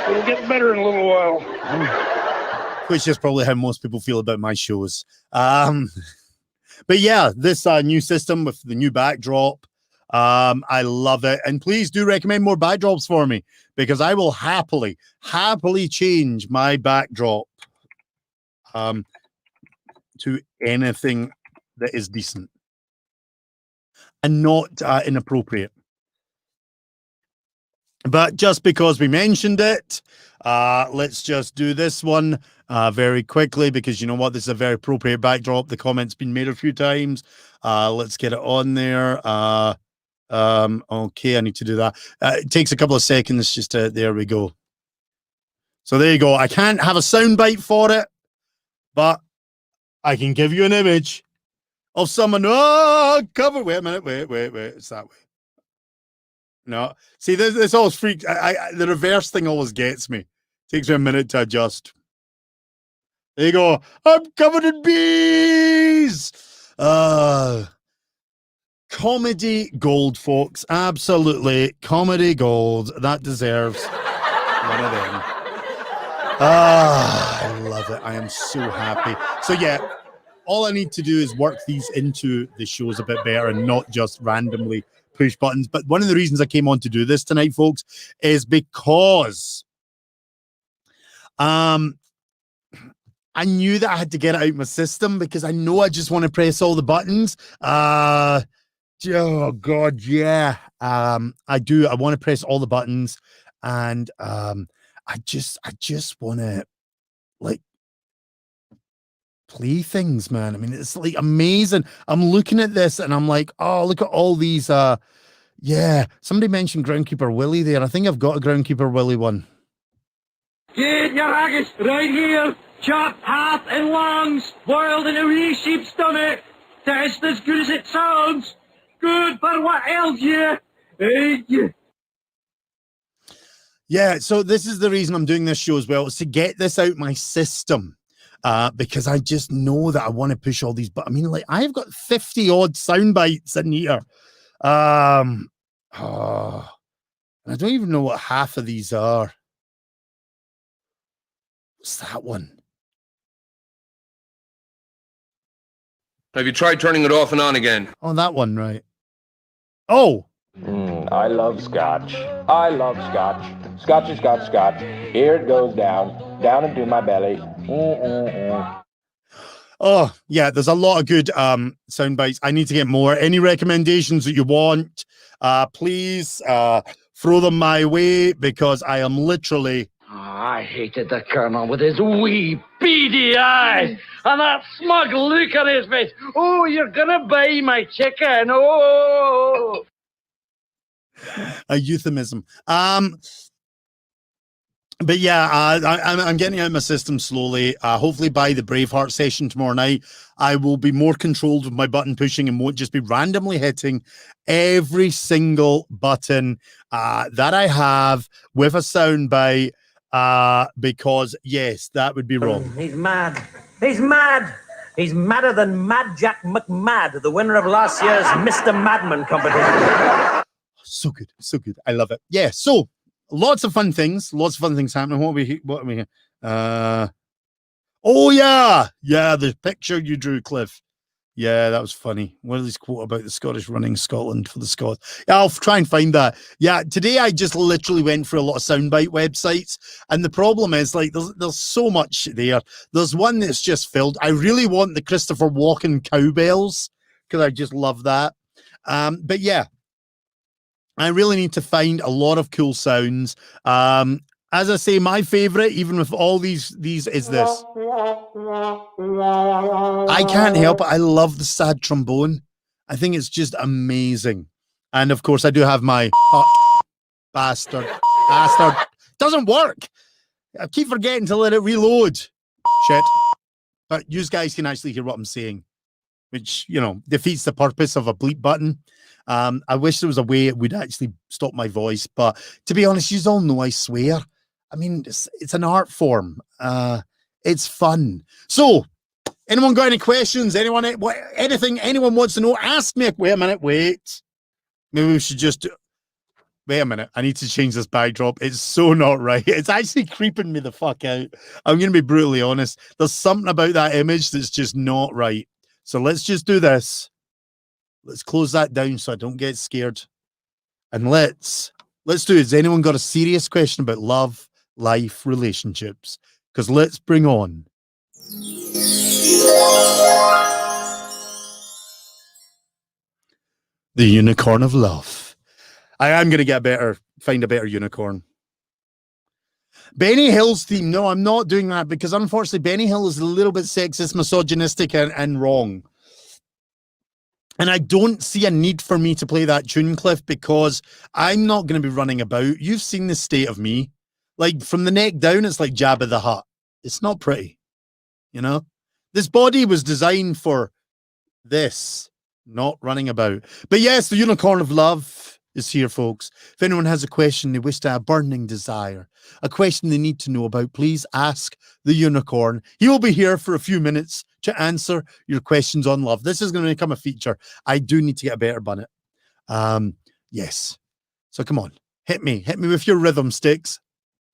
It'll get better in a little while. Which is probably how most people feel about my shows. But yeah, this new system with the new backdrop, I love it. And please do recommend more backdrops for me, because I will happily change my backdrop to anything that is decent and not inappropriate. But just because we mentioned it, let's just do this one very quickly, because you know what? This is a very appropriate backdrop. The comment's been made a few times. Let's get it on there. Okay, I need to do that. It takes a couple of seconds just to, there we go. So there you go. I can't have a sound bite for it, but I can give you an image of someone. Oh, cover. Wait a minute. Wait. It's that way. No, see, this always freaks. The reverse thing always gets me. Takes me a minute to adjust. There you go. I'm covered in bees. Comedy gold, folks. Absolutely, comedy gold. That deserves one of them. I love it. I am so happy. So yeah, all I need to do is work these into the shows a bit better and not just randomly push buttons. But one of the reasons I came on to do this tonight, folks, is because I knew that I had to get it out of my system, because I know I just want to press all the buttons. Oh God, yeah. I do. I want to press all the buttons, and I just want to like play things, man. I mean, it's like amazing. I'm looking at this and I'm like, oh, look at all these. Yeah, somebody mentioned Groundkeeper Willie there. I think I've got a Groundkeeper Willie one. Get your haggis right here. Chopped half and lungs, boiled in a wee sheep's stomach. Tastes as good as it sounds. Good for what ails you. Yeah, so this is the reason I'm doing this show as well, is to get this out my system. Because I just know that I want to push all these, but I mean, like, I've got 50 odd sound bites in here. I don't even know what half of these are. What's that one? Have you tried turning it off and on again? Oh, that one, right. Oh. I love scotch. I love scotch. Scotchy, scotch, scotch. Here it goes down into my belly. Oh, yeah, there's a lot of good sound bites. I need to get more. Any recommendations that you want, please throw them my way, because I am literally... I hated the Colonel with his wee beady eyes and that smug look on his face. Oh, you're gonna buy my chicken. Oh, a euphemism. But yeah, I'm getting out of my system slowly. Hopefully by the Braveheart session tomorrow night, I will be more controlled with my button pushing and won't just be randomly hitting every single button that I have with a sound bite. Because yes, that would be wrong. He's mad. He's mad. He's madder than Mad Jack McMad, the winner of last year's Mr. Madman competition. so good, so good. I love it. Yeah, so lots of fun things happening. What are we here? Oh yeah, the picture you drew, Cliff. Yeah, that was funny. What is this quote about the Scottish running Scotland for the Scots? Yeah, I'll try and find that. Yeah, today I just literally went through a lot of soundbite websites, and the problem is like there's so much there. There's one that's just filled. I really want the Christopher Walken cowbells because I just love that. But yeah, I really need to find a lot of cool sounds. As I say, my favorite, even with all these is this. I can't help it. I love the sad trombone. I think it's just amazing. And of course, I do have my bastard. Doesn't work. I keep forgetting to let it reload. Shit. But you guys can actually hear what I'm saying, which, you know, defeats the purpose of a bleep button. I wish there was a way it would actually stop my voice, but to be honest, you all know I swear. I mean, it's an art form. It's fun. So, anyone got any questions? Anything anyone wants to know? Ask me. Wait a minute. Wait. Maybe we should just wait a minute. I need to change this backdrop. It's so not right. It's actually creeping me the fuck out. I'm going to be brutally honest. There's something about that image that's just not right. So let's just do this. Let's close that down so I don't get scared. And let's do it. Has anyone got a serious question about love, life, relationships? Because let's bring on the unicorn of love. I am going to find a better unicorn. Benny Hill's theme. No, I'm not doing that because unfortunately Benny Hill is a little bit sexist, misogynistic, and wrong. And I don't see a need for me to play that tune, Cliff, because I'm not going to be running about. You've seen the state of me. Like, from the neck down, it's like Jabba the Hutt. It's not pretty, you know? This body was designed for this, not running about. But yes, the unicorn of love is here, folks. If anyone has a question they wish to have, a burning desire, a question they need to know about, please ask the unicorn. He will be here for a few minutes to answer your questions on love. This is going to become a feature. I do need to get a better bonnet. Yes. So come on, hit me with your rhythm sticks.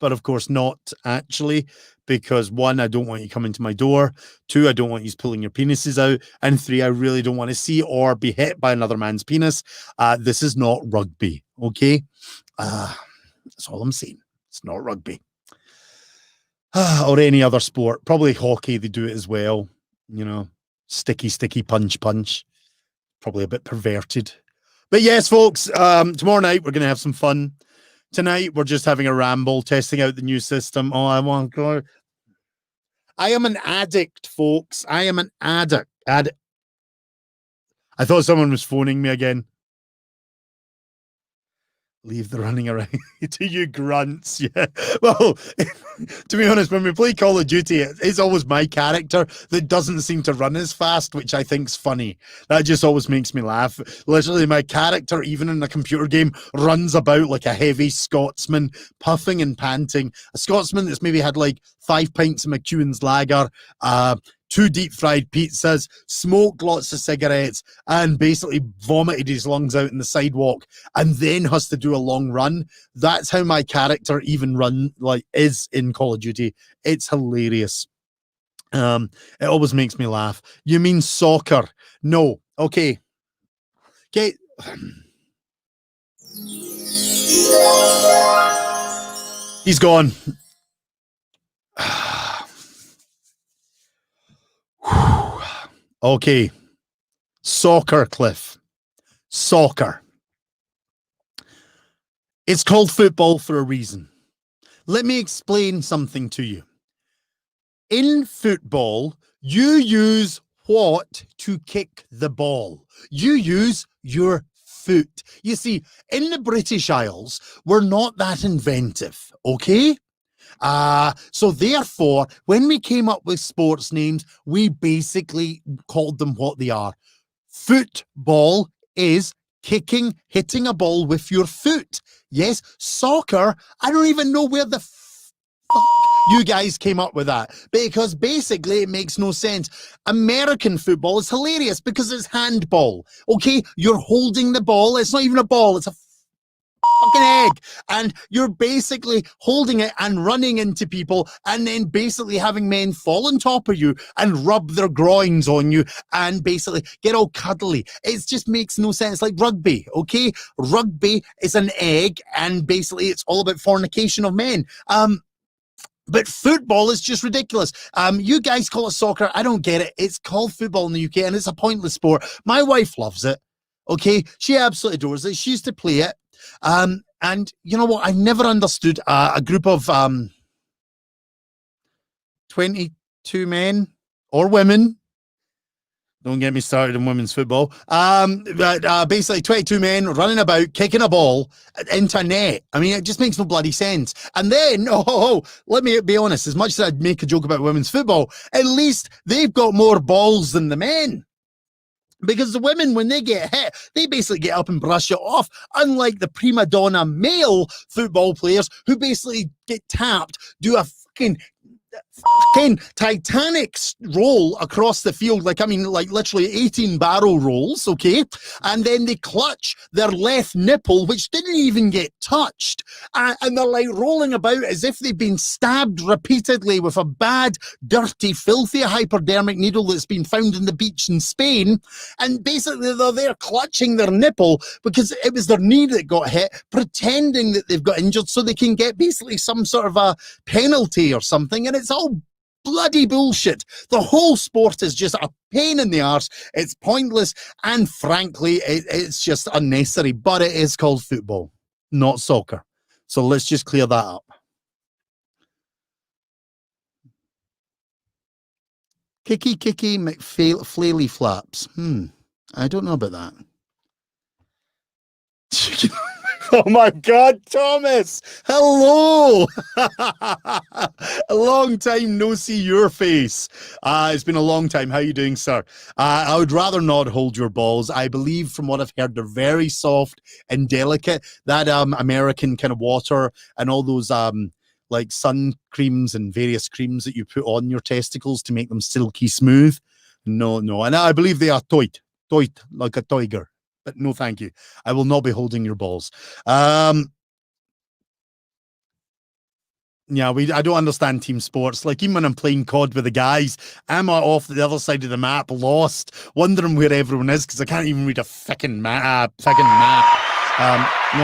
But of course not actually, because 1, I don't want you coming to my door. 2, I don't want you pulling your penises out. And 3, I really don't want to see or be hit by another man's penis. This is not rugby, okay? That's all I'm saying. It's not rugby. Or any other sport. Probably hockey, they do it as well. You know, sticky, punch. Probably a bit perverted. But yes, folks, tomorrow night we're going to have some fun. Tonight we're just having a ramble, testing out the new system. Oh, I want to go. I am an addict, folks. I am an addict. I thought someone was phoning me again. Leave the running around to you grunts. Yeah. Well, to be honest, when we play Call of Duty, it's always my character that doesn't seem to run as fast, which I think's funny. That just always makes me laugh. Literally, my character, even in a computer game, runs about like a heavy Scotsman, puffing and panting. A Scotsman that's maybe had like 5 pints of McEwen's lager, 2 deep-fried pizzas, smoked lots of cigarettes, and basically vomited his lungs out in the sidewalk, and then has to do a long run. That's how my character even is in Call of Duty. It's hilarious. It always makes me laugh. You mean soccer? No. Okay. He's gone. Okay. Soccer, Cliff. Soccer. It's called football for a reason. Let me explain something to you. In football, you use what to kick the ball? You use your foot. You see, in the British Isles, we're not that inventive, okay? So therefore, when we came up with sports names, we basically called them what they are. Football is hitting a ball with your foot. Yes, soccer, I don't even know where the fuck you guys came up with that, because basically it makes no sense. American football is hilarious because it's handball. Okay, you're holding the ball. It's not even a ball. It's a fucking egg, and you're basically holding it and running into people, and then basically having men fall on top of you and rub their groins on you and basically get all cuddly. It just makes no sense. Like rugby, okay? Rugby is an egg, and basically it's all about fornication of men. But football is just ridiculous. You guys call it soccer. I don't get it. It's called football in the UK, and it's a pointless sport. My wife loves it. Okay, she absolutely adores it. She used to play it. And you know what? I never understood a group of 22 men or women. Don't get me started in women's football. Basically 22 men running about, kicking a ball into a net. I mean, it just makes no bloody sense. And then, let me be honest, as much as I'd make a joke about women's football, at least they've got more balls than the men. Because the women, when they get hit, they basically get up and brush it off. Unlike the prima donna male football players who basically get tapped, do a fucking Titanic roll across the field, like literally 18 barrel rolls, okay? And then they clutch their left nipple, which didn't even get touched. And they're like rolling about as if they've been stabbed repeatedly with a bad, dirty, filthy hypodermic needle that's been found in the beach in Spain. And basically they're there clutching their nipple because it was their knee that got hit, pretending that they've got injured so they can get basically some sort of a penalty or something. And it's all bloody bullshit. The whole sport is just a pain in the arse. It's pointless, and frankly, it's just unnecessary. But it is called football, not soccer. So let's just clear that up. Kicky McFlaily flaps. I don't know about that. Oh my God, Thomas! Hello! A long time no see your face. It's been a long time. How are you doing, sir? I would rather not hold your balls. I believe, from what I've heard, they're very soft and delicate. That American kind of water and all those like sun creams and various creams that you put on your testicles to make them silky smooth. No. And I believe they are toit like a tiger. But no, thank you. I will not be holding your balls. Yeah, I don't understand team sports. Like, even when I'm playing COD with the guys, I'm off the other side of the map, lost, wondering where everyone is because I can't even read a fucking map. No,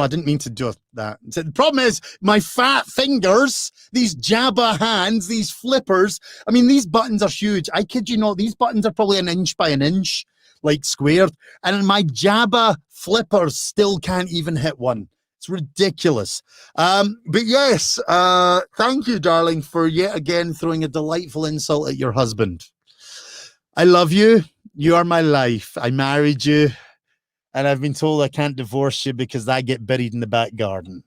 I didn't mean to do that. So the problem is my fat fingers, these Jabba hands, these flippers. I mean, these buttons are huge. I kid you not. These buttons are probably an inch by an inch, like squared. And my Jabba flippers still can't even hit one. It's ridiculous. But yes, thank you, darling, for yet again throwing a delightful insult at your husband. I love you. You are my life. I married you. And I've been told I can't divorce you because I get buried in the back garden.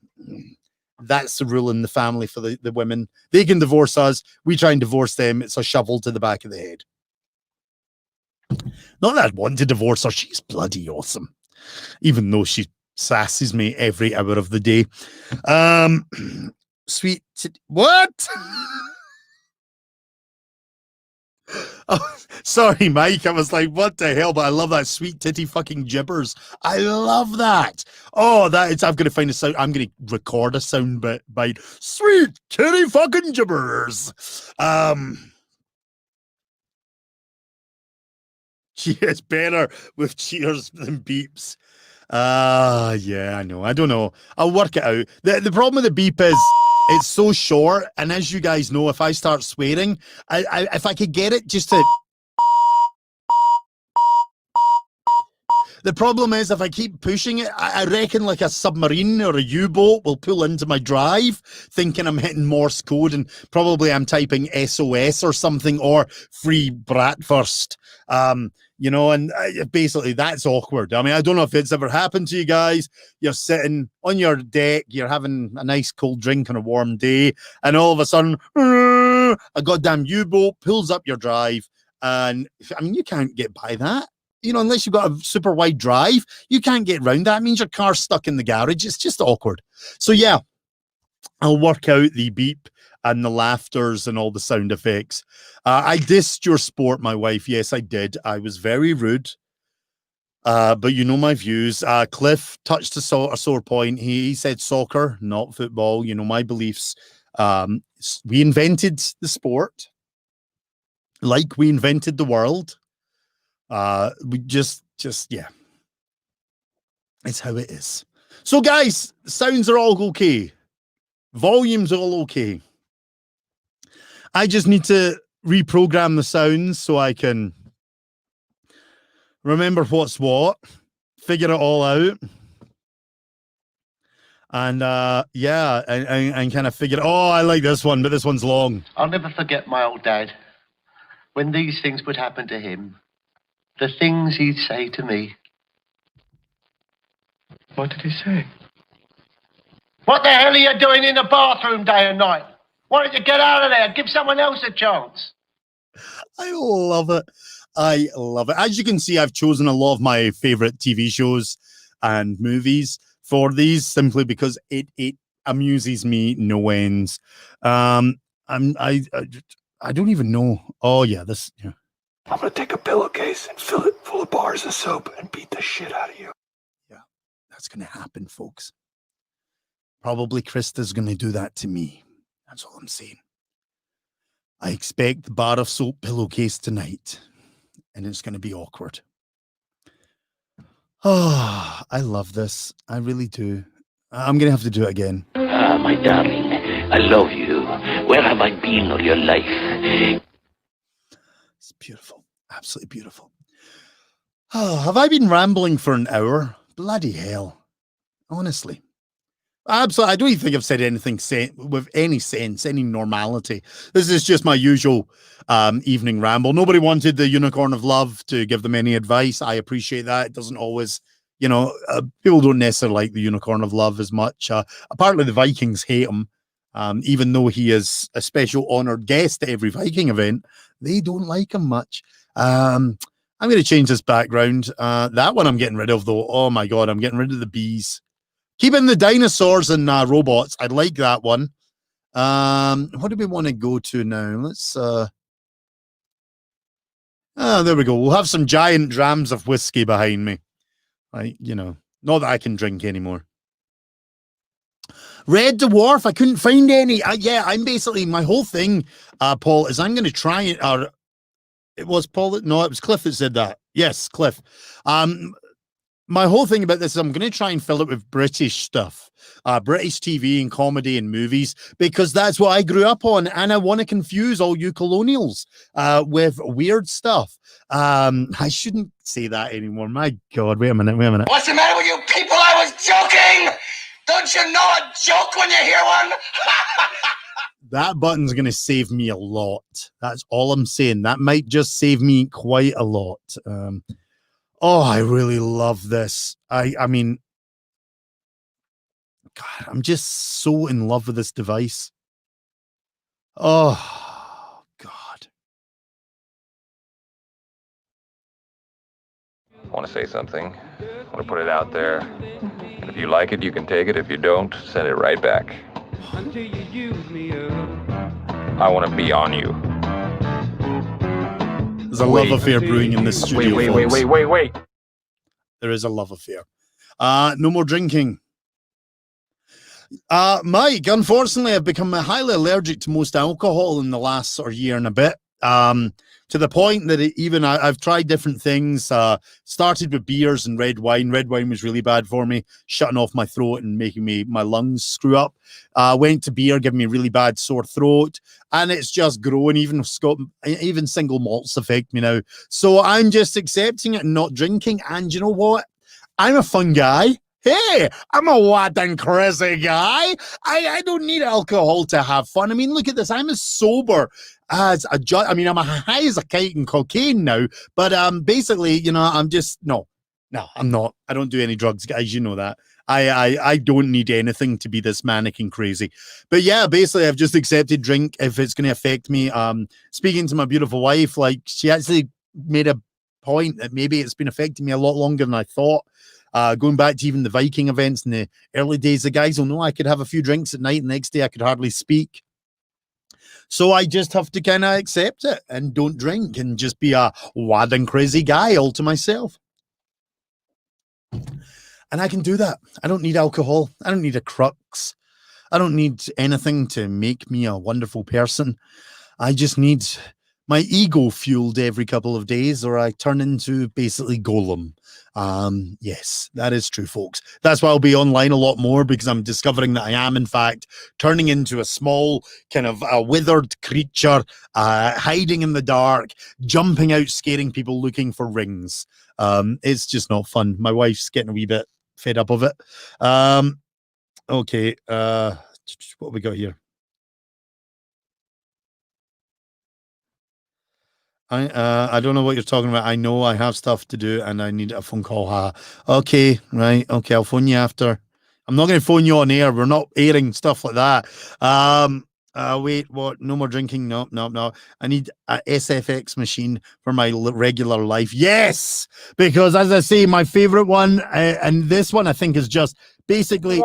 That's the rule in the family for the women. They can divorce us. We try and divorce them. It's a shovel to the back of the head. Not that I want to divorce her. She's bloody awesome. Even though she sasses me every hour of the day. Sweet. What? Oh, sorry, Mike. I was like, what the hell? But I love that sweet titty fucking gibbers. I love that. Oh, I'm going to find a sound. I'm going to record a sound bite. Sweet titty fucking gibbers. She is better with cheers than beeps. Yeah, I know. I don't know. I'll work it out. The problem with the beep is it's so short, and as you guys know, if I start swearing, if I could get it just to... The problem is, if I keep pushing it, I reckon like a submarine or a U-boat will pull into my drive, thinking I'm hitting Morse code, and probably I'm typing SOS or something, or free bratwurst. And basically that's awkward. I mean, I don't know if it's ever happened to you guys. You're sitting on your deck, you're having a nice cold drink on a warm day, and all of a sudden, a goddamn U-boat pulls up your drive. And I mean, you can't get by that. Unless you've got a super wide drive, you can't get around that. It means your car's stuck in the garage. It's just awkward. So yeah, I'll work out the beep and the laughters and all the sound effects. I dissed your sport, my wife. Yes, I did. I was very rude. But you know my views. Cliff touched a sore point. He said soccer, not football. You know my beliefs. We invented the sport, like we invented the world. We just yeah. It's how it is. So, guys, sounds are all okay. Volume's all okay. I just need to reprogram the sounds so I can remember what's what, figure it all out. And yeah, and kind of figure, oh, I like this one, but this one's long. I'll never forget my old dad. When these things would happen to him, the things he'd say to me. What did he say? What the hell are you doing in the bathroom day and night? Why don't you get out of there? Give someone else a chance. I love it. I love it. As you can see, I've chosen a lot of my favorite TV shows and movies for these simply because it amuses me no ends. I don't even know. Oh yeah, this. Yeah. I'm gonna take a pillowcase and fill it full of bars of soap and beat the shit out of you. Yeah, that's gonna happen, folks. Probably Krista's gonna do that to me. That's all I'm saying. I expect the bar of soap pillowcase tonight, and it's gonna be awkward. Oh, I love this. I really do. I'm gonna have to do it again. Ah, my darling, I love you. Where have I been all your life? It's beautiful. Absolutely beautiful. Oh, have I been rambling for an hour? Bloody hell. Honestly. Absolutely. I don't even think I've said anything with any sense, any normality. This is just my usual evening ramble. Nobody wanted the Unicorn of Love to give them any advice. I appreciate that. It doesn't always, you know, people don't necessarily like the Unicorn of Love as much. Apparently the Vikings hate him. Even though he is a special honored guest at every Viking event, they don't like him much. I'm going to change this background. That one I'm getting rid of, though. Oh my God, I'm getting rid of the bees. Keeping the dinosaurs and robots. I like that one. What do we want to go to now? Let's. There we go. We'll have some giant drams of whiskey behind me. You know, not that I can drink anymore. Red Dwarf. I couldn't find any. Yeah, I'm basically my whole thing, Paul, is I'm going to try it. It was Paul. No, it was Cliff that said that. Yes, Cliff. My whole thing about this is I'm going to try and fill it with British stuff, British TV and comedy and movies, because that's what I grew up on. And I want to confuse all you colonials with weird stuff. I shouldn't say that anymore. My God, wait a minute. What's the matter with you people? I was joking. Don't you know a joke when you hear one? That button's going to save me a lot. That's all I'm saying. That might just save me quite a lot. Oh, I really love this. I mean, God, I'm just so in love with this device. Oh, God. I want to say something. I want to put it out there. And if you like it, you can take it. If you don't, send it right back. Until you use me up. I want to be on you. There's a love affair brewing in this studio. Wait. There is a love affair. No more drinking. Mike, unfortunately, I've become highly allergic to most alcohol in the last sort of year and a bit. To the point that I've tried different things. Started with beers and red wine. Red wine was really bad for me, shutting off my throat and making my lungs screw up. Went to beer, giving me really bad sore throat, and it's just growing. Even single malts affect me now. So I'm just accepting it and not drinking. And you know what? I'm a fun guy. Hey, I'm a wad and crazy guy. I don't need alcohol to have fun. I mean, look at this. I'm as sober as a judge. I mean, I'm as high as a kite in cocaine now. But basically, you know, I'm just no, I'm not. I don't do any drugs, guys. You know that. I don't need anything to be this manic and crazy. But yeah, basically, I've just accepted drink if it's going to affect me. Speaking to my beautiful wife, like she actually made a point that maybe it's been affecting me a lot longer than I thought. Going back to even the Viking events in the early days, the guys will know I could have a few drinks at night, and the next day I could hardly speak. So I just have to kind of accept it and don't drink and just be a wad and crazy guy all to myself. And I can do that. I don't need alcohol. I don't need a crux. I don't need anything to make me a wonderful person. I just need my ego fueled every couple of days, or I turn into basically Golem. Yes, that is true, folks. That's why I'll be online a lot more, because I'm discovering that I am, in fact, turning into a small kind of a withered creature, hiding in the dark, jumping out, scaring people, looking for rings. It's just not fun. My wife's getting a wee bit fed up of it. Okay, what we got here? I don't know what you're talking about. I know I have stuff to do and I need a phone call. Okay, right. Okay, I'll phone you after. I'm not going to phone you on air. We're not airing stuff like that. Wait, what? No more drinking? No. I need a SFX machine for my regular life. Yes, because as I say, my favorite one, and this one I think is just basically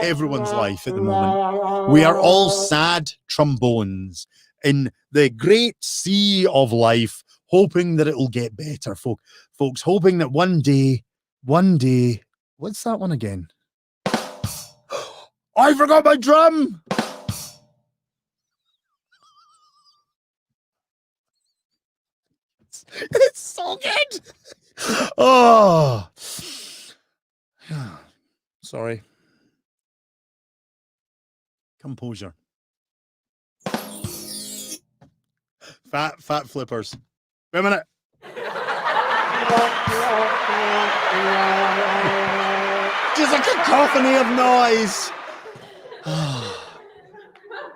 everyone's life at the moment. We are all sad trombones in the great sea of life, hoping that it will get better, folks, hoping that one day, what's that one again? I forgot my drum. It's so good. Oh, sorry. Composure. Fat flippers. Wait a minute. Just a cacophony of noise.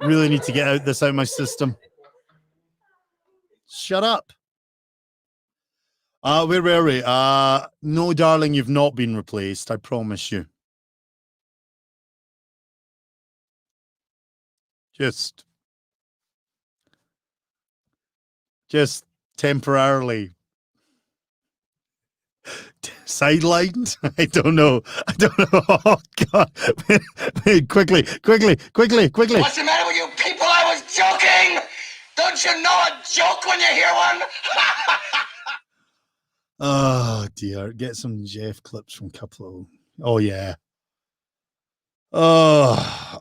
Really need to get this out of my system. Shut up. Where were we? No, darling, you've not been replaced. I promise you. Just temporarily sidelined. I don't know. Oh God! quickly. What's the matter with you people? I was joking. Don't you know a joke when you hear one? Oh dear. Get some Jeff clips from Couple. Oh yeah. Oh.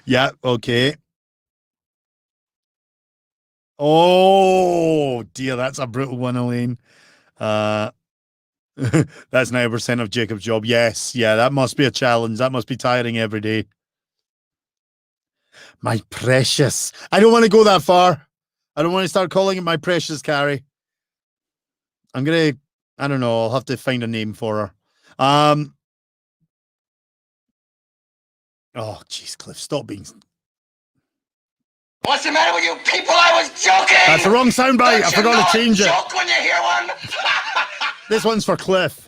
Yeah, okay. Oh dear, that's a brutal one, Elaine. That's 90% of Jacob's job. Yes, yeah, that must be a challenge. That must be tiring every day. My precious. I don't want to go that far. I don't want to start calling it my precious, Carrie. I don't know, I'll have to find a name for her. Oh, jeez, Cliff, stop being... What's the matter with you people? I was joking. That's the wrong soundbite. I forgot to change it. Joke when you hear one. This one's for Cliff.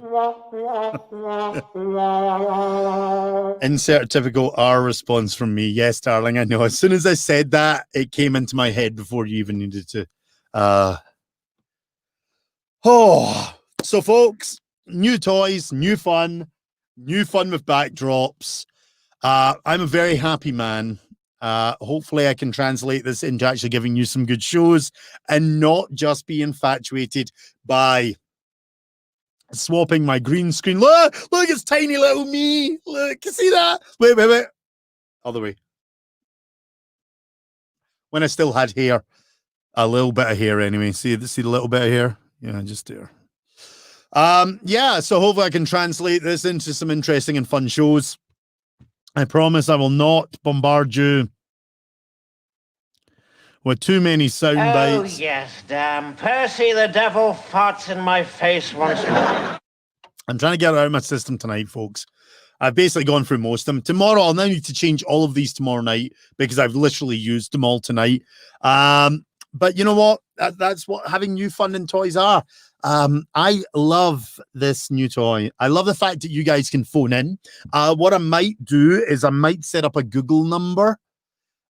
Insert typical R response from me. Yes, darling, I know. As soon as I said that, it came into my head before you even needed to. So folks, new toys, new fun with backdrops. I'm a very happy man. Hopefully I can translate this into actually giving you some good shows and not just be infatuated by swapping my green screen. Look, it's tiny little me. Look, you see that? Wait. Other way. When I still had hair, a little bit of hair anyway. See the little bit of hair? Yeah, just there. Yeah, so hopefully I can translate this into some interesting and fun shows. I promise I will not bombard you with too many sound bites. Oh, yes, damn. Percy the devil farts in my face once more. I'm trying to get it out of my system tonight, folks. I've basically gone through most of them. Tomorrow, I'll now need to change all of these tomorrow night because I've literally used them all tonight. But you know what? That's what having new fun and toys are. I love this new toy. I love the fact that you guys can phone in. What I might do is I might set up a Google number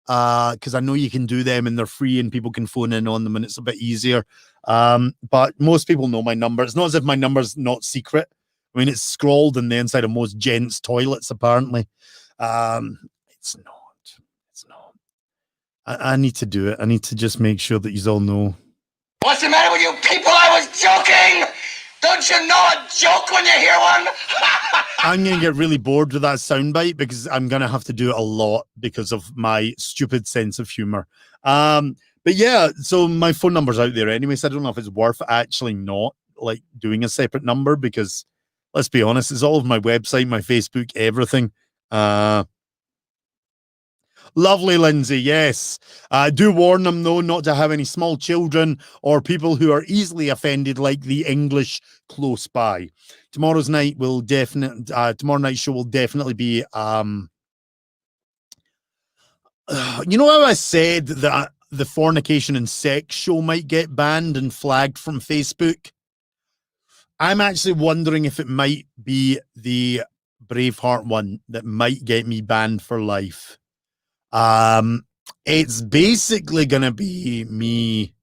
because I know you can do them and they're free and people can phone in on them and it's a bit easier. But most people know my number. It's not as if my number's not secret. I mean, it's scrawled in the inside of most gents' toilets, apparently. It's not. I need to do it. I need to just make sure that you all know. What's the matter with you people? I was joking! Don't you know a joke when you hear one? I'm going to get really bored with that soundbite because I'm going to have to do it a lot because of my stupid sense of humor. But yeah, so my phone number's out there anyway, so I don't know if it's worth actually not like doing a separate number because let's be honest, it's all of my website, my Facebook, everything. Lovely, Lindsay. Yes. Do warn them, though, not to have any small children or people who are easily offended, like the English close by. Tomorrow night's show will definitely be. You know how I said that the fornication and sex show might get banned and flagged from Facebook? I'm actually wondering if it might be the Braveheart one that might get me banned for life. It's basically gonna be me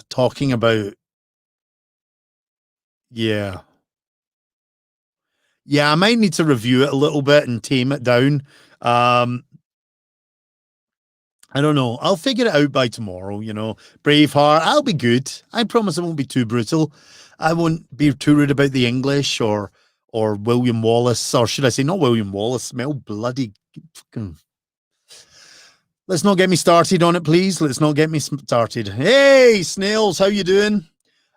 talking about yeah, I might need to review it a little bit and tame it down. I don't know. I'll figure it out by tomorrow, you know. Braveheart, I'll be good. I promise I won't be too brutal. I won't be too rude about the English or William Wallace, or should I say not William Wallace, Mel bloody fucking. Let's not get me started on it, please. Let's not get me started. Hey, Snails, how you doing?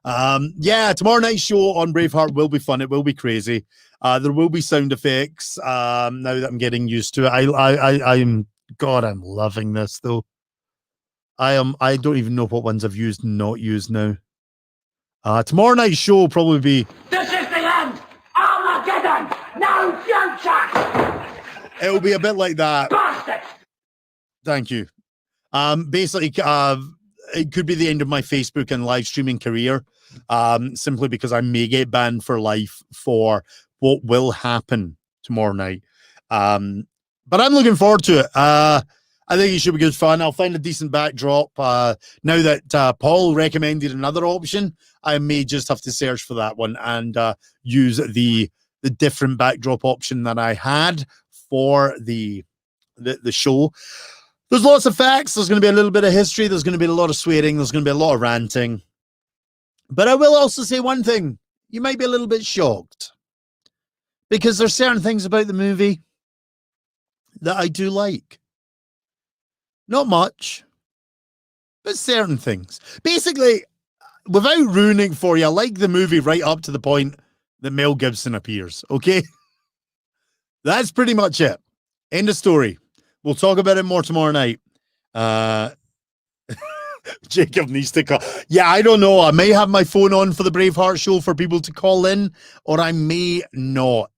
Yeah, tomorrow night's show on Braveheart will be fun. It will be crazy. There will be sound effects. Now that I'm getting used to it, I'm God, I'm loving this though. I don't even know what ones I've used and not used now. Tomorrow night's show will probably be. This is the end! Armageddon! No future! It'll be a bit like that. Bastard! Thank you. Basically, it could be the end of my Facebook and live streaming career. Simply because I may get banned for life for what will happen tomorrow night. But I'm looking forward to it. I think it should be good fun. I'll find a decent backdrop. Now that Paul recommended another option, I may just have to search for that one and use the different backdrop option that I had for the show. There's lots of facts. There's going to be a little bit of history. There's going to be a lot of swearing. There's going to be a lot of ranting. But I will also say one thing. You might be a little bit shocked because there's certain things about the movie that I do like. Not much, but certain things. Basically, without ruining for you, I like the movie right up to the point that Mel Gibson appears, okay? That's pretty much it. End of story. We'll talk about it more tomorrow night. Jacob needs to call. Yeah, I don't know. I may have my phone on for the Braveheart show for people to call in, or I may not.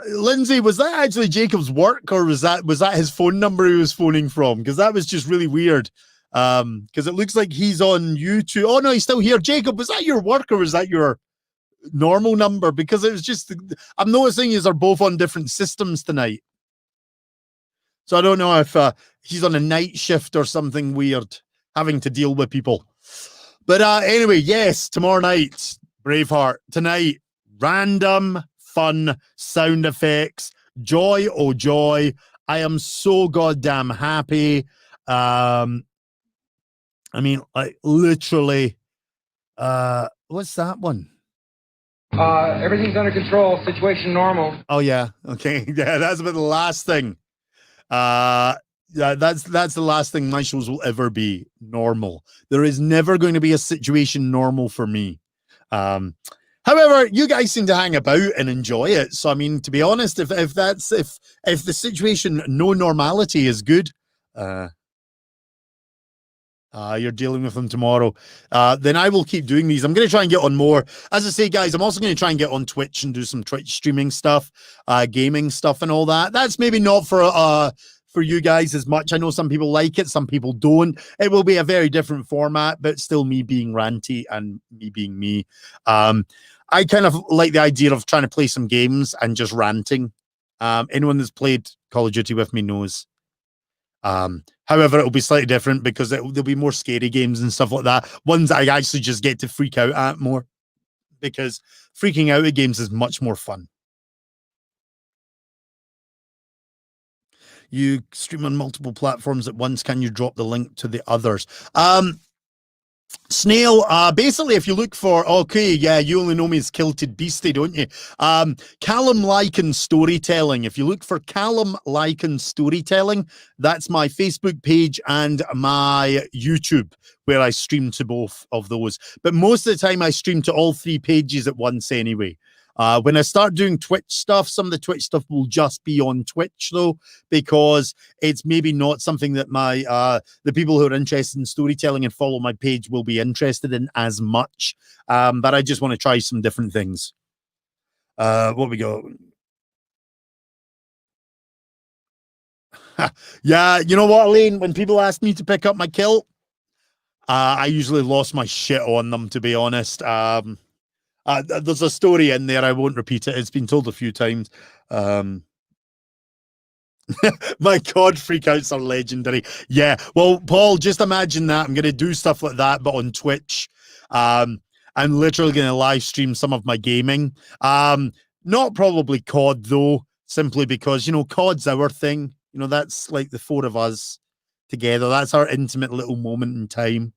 Lindsay, was that actually Jacob's work, or was that his phone number he was phoning from? Because that was just really weird. Because it looks like he's on YouTube. Oh no, he's still here. Jacob, was that your work or was that your normal number? Because it was just, I'm noticing you are both on different systems tonight. So I don't know if he's on a night shift or something weird, having to deal with people. But anyway, yes, tomorrow night, Braveheart. Tonight, random fun sound effects. Joy, oh joy. I am so goddamn happy. I mean, like literally, what's that one? Everything's under control. Situation normal. Oh yeah. Okay. Yeah, that's about the last thing. Yeah, that's the last thing my shows will ever be normal. There is never going to be a situation normal for me. However, you guys seem to hang about and enjoy it. So I mean, to be honest, if the situation no normality is good, you're dealing with them tomorrow, then I will keep doing these. I'm going to try and get on more. As I say, guys, I'm also going to try and get on Twitch and do some Twitch streaming stuff, gaming stuff and all that. That's maybe not for you guys as much. I know some people like it, some people don't. It will be a very different format, but still me being ranty and me being me. I kind of like the idea of trying to play some games and just ranting. Anyone that's played Call of Duty with me knows. However, it'll be slightly different because there'll be more scary games and stuff like that. Ones that I actually just get to freak out at more, because freaking out at games is much more fun. You stream on multiple platforms at once. Can you drop the link to the others? Snail, basically, if you look for, okay, yeah, you only know me as Kilted Beastie, don't you? Calum Lykan Storytelling. If you look for Calum Lykan Storytelling, that's my Facebook page and my YouTube, where I stream to both of those. But most of the time, I stream to all three pages at once anyway. When I start doing Twitch stuff, some of the Twitch stuff will just be on Twitch though, because it's maybe not something that my the people who are interested in storytelling and follow my page will be interested in as much. But I just want to try some different things. What we go? Yeah, you know what, Elaine? When people ask me to pick up my kilt, I usually lost my shit on them, to be honest. There's a story in there. I won't repeat it. It's been told a few times. My God, freakouts are legendary. Yeah. Well, Paul, just imagine that. I'm going to do stuff like that, but on Twitch. I'm literally going to live stream some of my gaming. Not probably COD, though, simply because, you know, COD's our thing. You know, that's like the four of us together. That's our intimate little moment in time.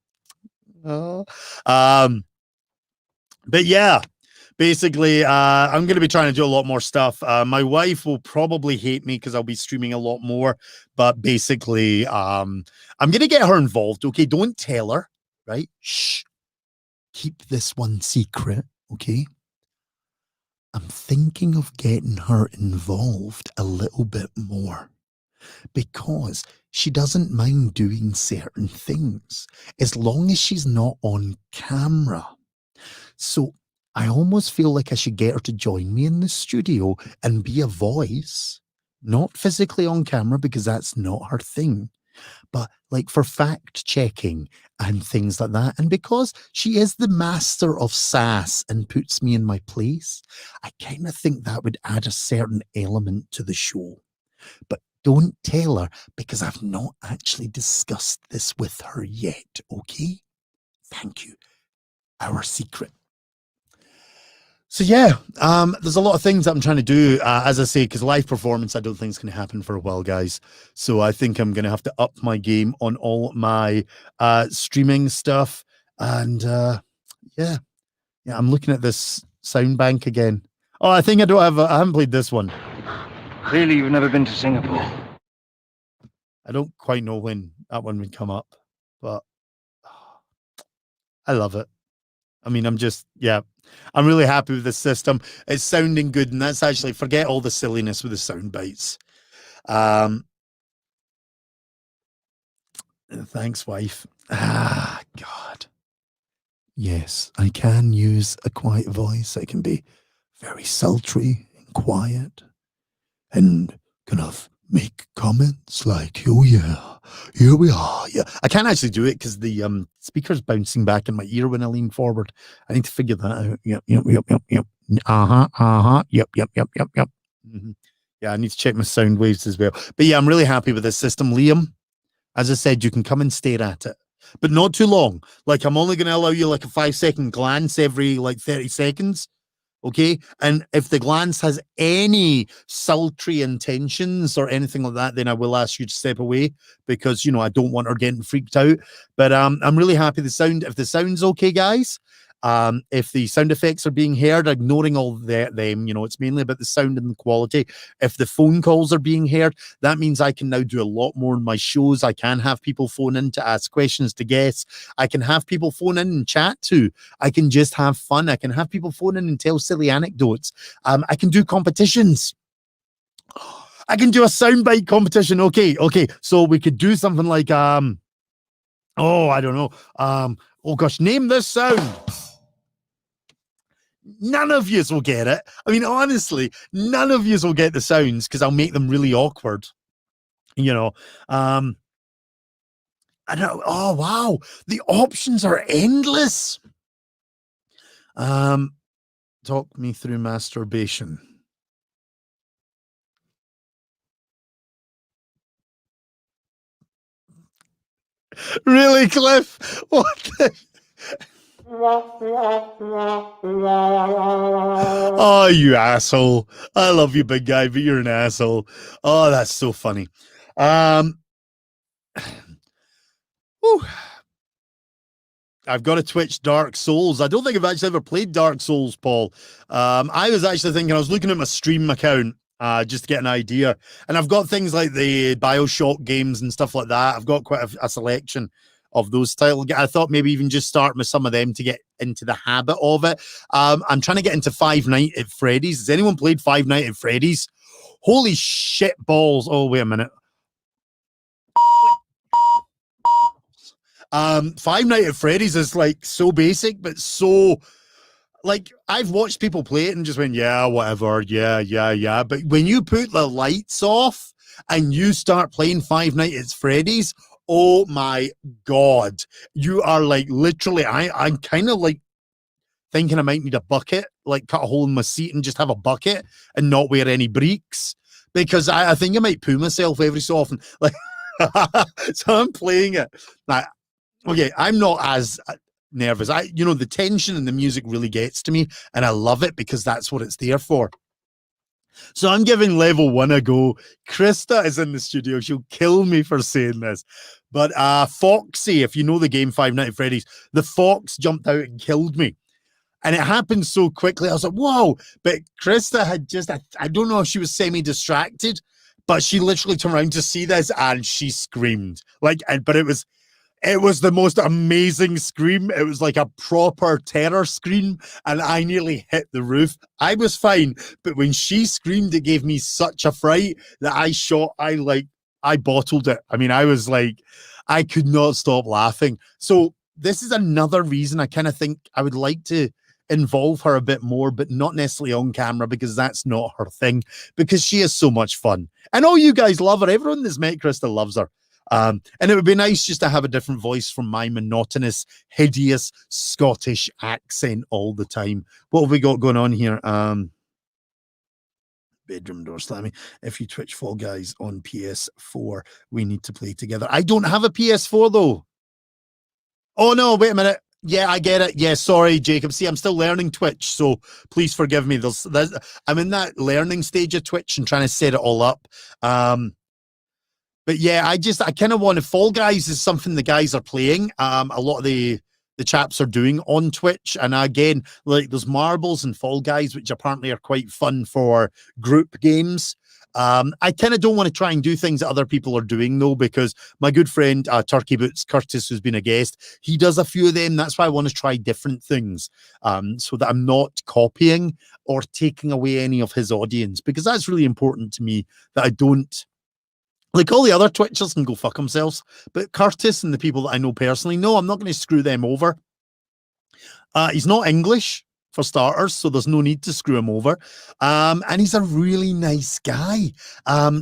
But yeah, basically, I'm going to be trying to do a lot more stuff. My wife will probably hate me because I'll be streaming a lot more. But basically, I'm going to get her involved. Okay, don't tell her, right? Shh. Keep this one secret, okay? I'm thinking of getting her involved a little bit more because she doesn't mind doing certain things as long as she's not on camera. So I almost feel like I should get her to join me in the studio and be a voice, not physically on camera because that's not her thing, but like for fact checking and things like that. And because she is the master of sass and puts me in my place, I kind of think that would add a certain element to the show. But don't tell her because I've not actually discussed this with her yet, okay? Thank you. Our secret. So yeah, there's a lot of things that I'm trying to do, as I say, because live performance I don't think is going to happen for a while, guys. So I think I'm going to have to up my game on all my streaming stuff. And yeah, I'm looking at this sound bank again. Oh, I think I haven't played this one. Clearly, you've never been to Singapore. I don't quite know when that one would come up, but I love it. I mean, I'm really happy with the system. It's sounding good, and that's actually, forget all the silliness with the sound bites. Thanks, wife. God. Yes, I can use a quiet voice. I can be very sultry and quiet and kind of make comments like, oh yeah, here we are. Yeah, I can't actually do it because the speaker's bouncing back in my ear when I lean forward. I need to figure that out. Yep. Yep. Mm-hmm. Yeah, I need to check my sound waves as well. But yeah, I'm really happy with this system. Liam, as I said, you can come and stare at it, but not too long. Like, I'm only going to allow you like a 5-second glance every like 30 seconds. Okay. And if the glance has any sultry intentions or anything like that, then I will ask you to step away because, you know, I don't want her getting freaked out. But I'm really happy the sound. If the sound's okay, guys, if the sound effects are being heard, ignoring all them, you know, it's mainly about the sound and the quality. If the phone calls are being heard, that means I can now do a lot more in my shows. I can have people phone in to ask questions to guests. I can have people phone in and chat to. I can just have fun. I can have people phone in and tell silly anecdotes. I can do competitions. I can do a soundbite competition. Okay. So we could do something like, I don't know. Oh gosh, name this sound. None of yous will get it. I mean, honestly, none of yous will get the sounds because I'll make them really awkward. You know, I don't. Oh wow, the options are endless. Talk me through masturbation. Really, Cliff? What the? Oh, you asshole. I love you, big guy, but you're an asshole. Oh, that's so funny. Whew. I've got to Twitch Dark Souls. I don't think I've actually ever played Dark Souls, Paul. I was actually thinking, I was looking at my stream account just to get an idea. And I've got things like the BioShock games and stuff like that. I've got quite a selection of those titles. I thought maybe even just start with some of them to get into the habit of it. I'm trying to get into Five Nights at Freddy's. Has anyone played Five Nights at Freddy's? Holy shit balls. Oh, wait a minute. Five Nights at Freddy's is like so basic, but so like I've watched people play it and just went, yeah, whatever, yeah. But when you put the lights off and you start playing Five Nights at Freddy's, oh my god, you are like literally. I'm kind of like thinking I might need a bucket, like cut a hole in my seat and just have a bucket and not wear any breeks because I think I might poo myself every so often. Like, so I'm playing it. Like, okay, I'm not as nervous. The tension and the music really gets to me, and I love it because that's what it's there for. So I'm giving level 1 a go. Krista is in the studio. She'll kill me for saying this. But Foxy, if you know the game Five Nights at Freddy's, the fox jumped out and killed me. And it happened so quickly. I was like, whoa. But Krista had just, I don't know if she was semi-distracted, but she literally turned around to see this and she screamed. But it was the most amazing scream. It was like a proper terror scream, and I nearly hit the roof. I was fine, but when she screamed, it gave me such a fright that I bottled it. I mean, I was like, I could not stop laughing. So this is another reason I kind of think I would like to involve her a bit more, but not necessarily on camera because that's not her thing, because she is so much fun. And all you guys love her. Everyone that's met Krista loves her. And it would be nice just to have a different voice from my monotonous, hideous Scottish accent all the time. What have we got going on here? Bedroom door slamming. If you Twitch Fall Guys on PS4, we need to play together. I don't have a PS4 though. Oh no, wait a minute. Yeah, I get it. Yeah, sorry, Jacob. See, I'm still learning Twitch, so please forgive me. I'm in that learning stage of Twitch and trying to set it all up. But yeah, I kind of want to. Fall Guys is something the guys are playing. A lot of the chaps are doing on Twitch. And again, like there's Marbles and Fall Guys, which apparently are quite fun for group games. I kind of don't want to try and do things that other people are doing though, because my good friend Turkey Boots Curtis, who's been a guest, he does a few of them. That's why I want to try different things, so that I'm not copying or taking away any of his audience, because that's really important to me, that I don't. Like all the other Twitchers can go fuck themselves, but Curtis and the people that I know personally, no, I'm not going to screw them over. He's not English, for starters, so there's no need to screw him over. And he's a really nice guy.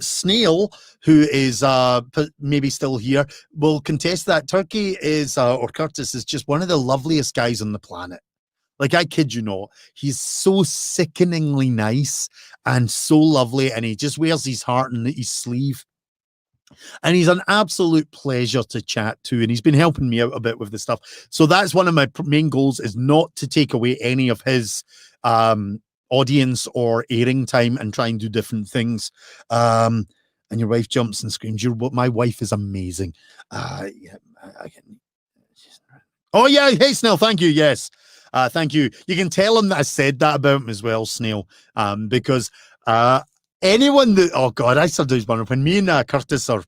Snail, who is maybe still here, will contest that. Turkey is, or Curtis is just one of the loveliest guys on the planet. Like, I kid you not, he's so sickeningly nice and so lovely, and he just wears his heart in his sleeve. And he's an absolute pleasure to chat to, and he's been helping me out a bit with the stuff. So that's one of my main goals, is not to take away any of his audience or airing time and try and do different things. And your wife jumps and screams. My wife is amazing. Oh yeah, hey Snail, thank you. Yes, thank you. You can tell him that I said that about him as well, Snail, because anyone that, oh god, I still do his when me and Curtis are,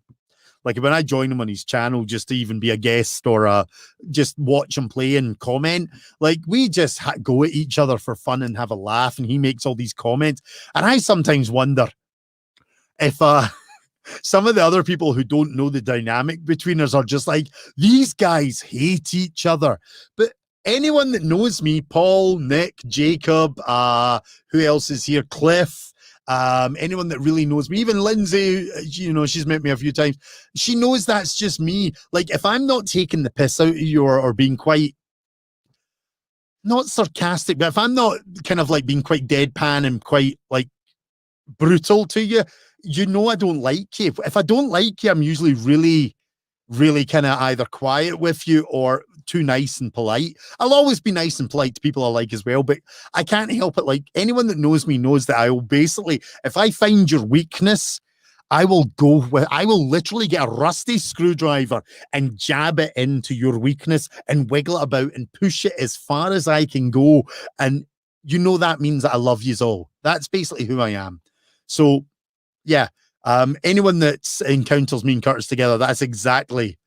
like, when I join him on his channel just to even be a guest or just watch him play and comment, like, we just go at each other for fun and have a laugh, and he makes all these comments, and I sometimes wonder if some of the other people who don't know the dynamic between us are just like, these guys hate each other. But anyone that knows me, Paul, Nick, Jacob, who else is here, Cliff, anyone that really knows me, even Lindsay, she's met me a few times, she knows that's just me. Like, if I'm not taking the piss out of you or being quite, not sarcastic, but if I'm not kind of like being quite deadpan and quite like brutal to you, I don't like you. If I don't like you, I'm usually really, really kind of either quiet with you or too nice and polite. I'll always be nice and polite to people I like as well, but I can't help it. Like, anyone that knows me knows that I will basically, if I find your weakness, I will literally get a rusty screwdriver and jab it into your weakness and wiggle it about and push it as far as I can go. And you know that means that I love yous all. That's basically who I am. So yeah, anyone that encounters me and Curtis together, that's exactly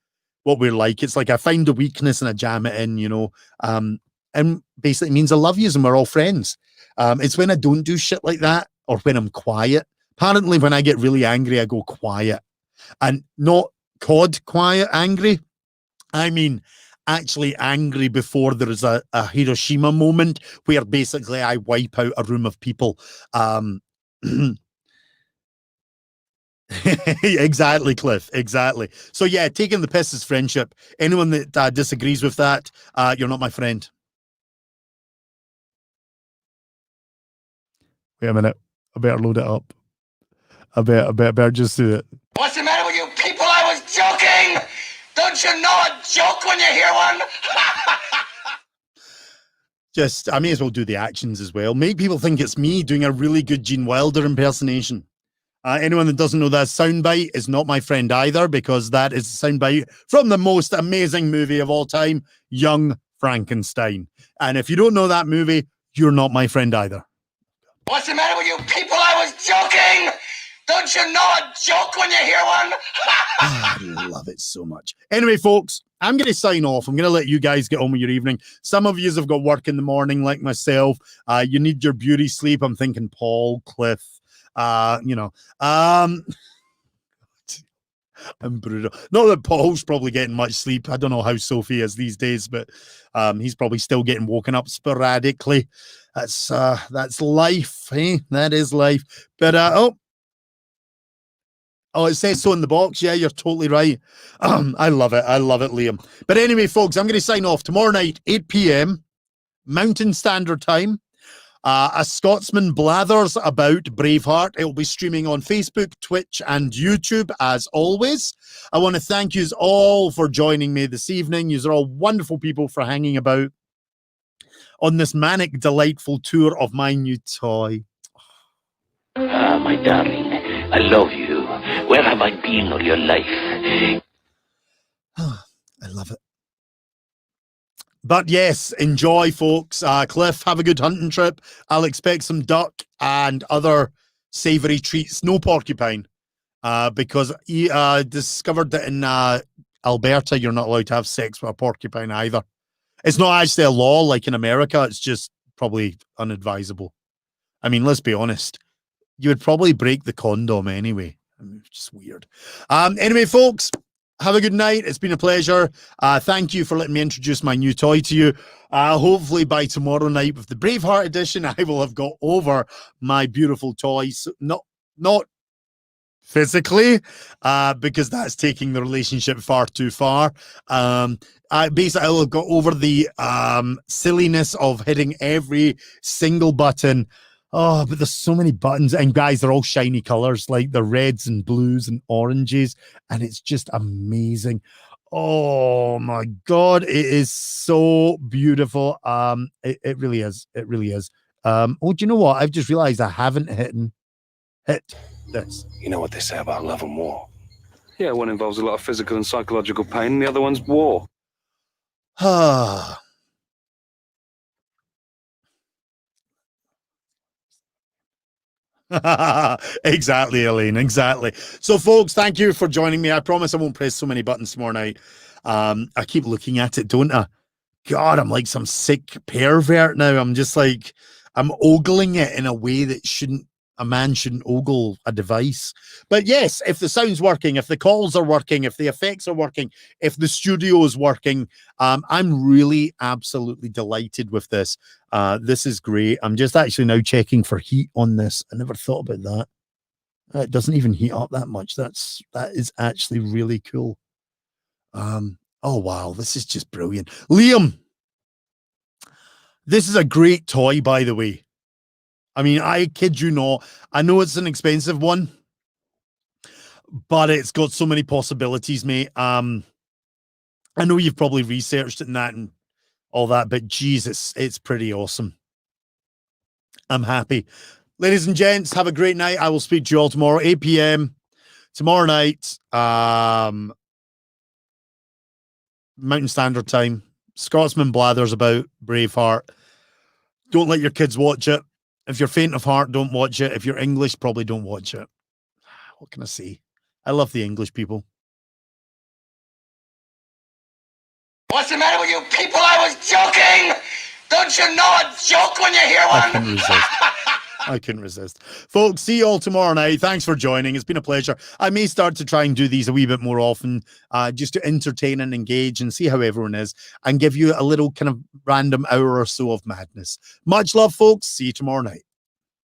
what we're like. It's like I find a weakness and I jam it in, you know, and basically means I love yous and we're all friends. It's when I don't do shit like that or when I'm quiet. Apparently, when I get really angry, I go quiet, and not COD quiet angry. I mean, actually angry before there is a Hiroshima moment where basically I wipe out a room of people. Exactly, Cliff. Exactly. So yeah, taking the piss is friendship. Anyone that disagrees with that, you're not my friend. Wait a minute. I better load it up. I better just do it. What's the matter with you people? I was joking! Don't you know a joke when you hear one? I may as well do the actions as well. Make people think it's me doing a really good Gene Wilder impersonation. Anyone that doesn't know that soundbite is not my friend either, because that is a soundbite from the most amazing movie of all time, Young Frankenstein. And if you don't know that movie, you're not my friend either. What's the matter with you people? I was joking! Don't you know a joke when you hear one? I love it so much. Anyway, folks, I'm going to sign off. I'm going to let you guys get on with your evening. Some of you have got work in the morning, like myself. You need your beauty sleep. I'm thinking Paul, Cliff, you know. I'm brutal. Not that Paul's probably getting much sleep. I don't know how Sophie is these days, but he's probably still getting woken up sporadically. That's life, eh? That is life. But oh, it says so in the box. Yeah, you're totally right. I love it. I love it, Liam. But anyway, folks, I'm going to sign off tomorrow night, 8 p.m. Mountain Standard Time. A Scotsman blathers about Braveheart. It will be streaming on Facebook, Twitch, and YouTube, as always. I want to thank you all for joining me this evening. You are all wonderful people for hanging about on this manic, delightful tour of my new toy. Ah, my darling, I love you. Where have I been all your life? I love it. But yes, enjoy, folks. Cliff, have a good hunting trip. I'll expect some duck and other savory treats. No porcupine, because he discovered that in Alberta, you're not allowed to have sex with a porcupine either. It's not actually a law like in America. It's just probably unadvisable. I mean, let's be honest. You would probably break the condom anyway. I mean, it's just weird. Anyway, folks, have a good night. It's been a pleasure. Thank you for letting me introduce my new toy to you. Hopefully by tomorrow night with the Braveheart edition, I will have got over my beautiful toys. Not physically, because that's taking the relationship far too far. I will have got over the silliness of hitting every single button. Oh, but there's so many buttons, and guys, they're all shiny colors, like the reds and blues and oranges, and it's just amazing. Oh my God, it is so beautiful. It really is. It really is. Oh, do you know what? I've just realized I haven't hit this. You know what they say about love and war? Yeah, one involves a lot of physical and psychological pain, and the other one's war. Exactly, Elaine. Exactly. So, folks, thank you for joining me. I promise I won't press so many buttons tomorrow night. I keep looking at it, don't I? God, I'm like some sick pervert now. I'm just like, I'm ogling it in a way that a man shouldn't ogle a device. But yes, if the sound's working, if the calls are working, if the effects are working, if the studio is working, I'm really absolutely delighted with this. This is great. I'm just actually now checking for heat on this. I never thought about that. It doesn't even heat up that much. That is actually really cool. Oh wow, this is just brilliant. Liam, this is a great toy, by the way. I mean, I kid you not. I know it's an expensive one, but it's got so many possibilities, mate. I know you've probably researched it and that and all that, but Jesus, it's pretty awesome. I'm happy. Ladies and gents, have a great night. I will speak to you all tomorrow, 8 p.m. Tomorrow night, Mountain Standard Time, Scotsman blathers about Braveheart. Don't let your kids watch it. If you're faint of heart, don't watch it. If you're English, probably don't watch it. What can I say? I love the English people. What's the matter with you people? I was joking! Don't you know a joke when you hear one? I couldn't resist. I couldn't resist. Folks, see you all tomorrow night. Thanks for joining. It's been a pleasure. I may start to try and do these a wee bit more often, just to entertain and engage and see how everyone is and give you a little kind of random hour or so of madness. Much love, folks. See you tomorrow night.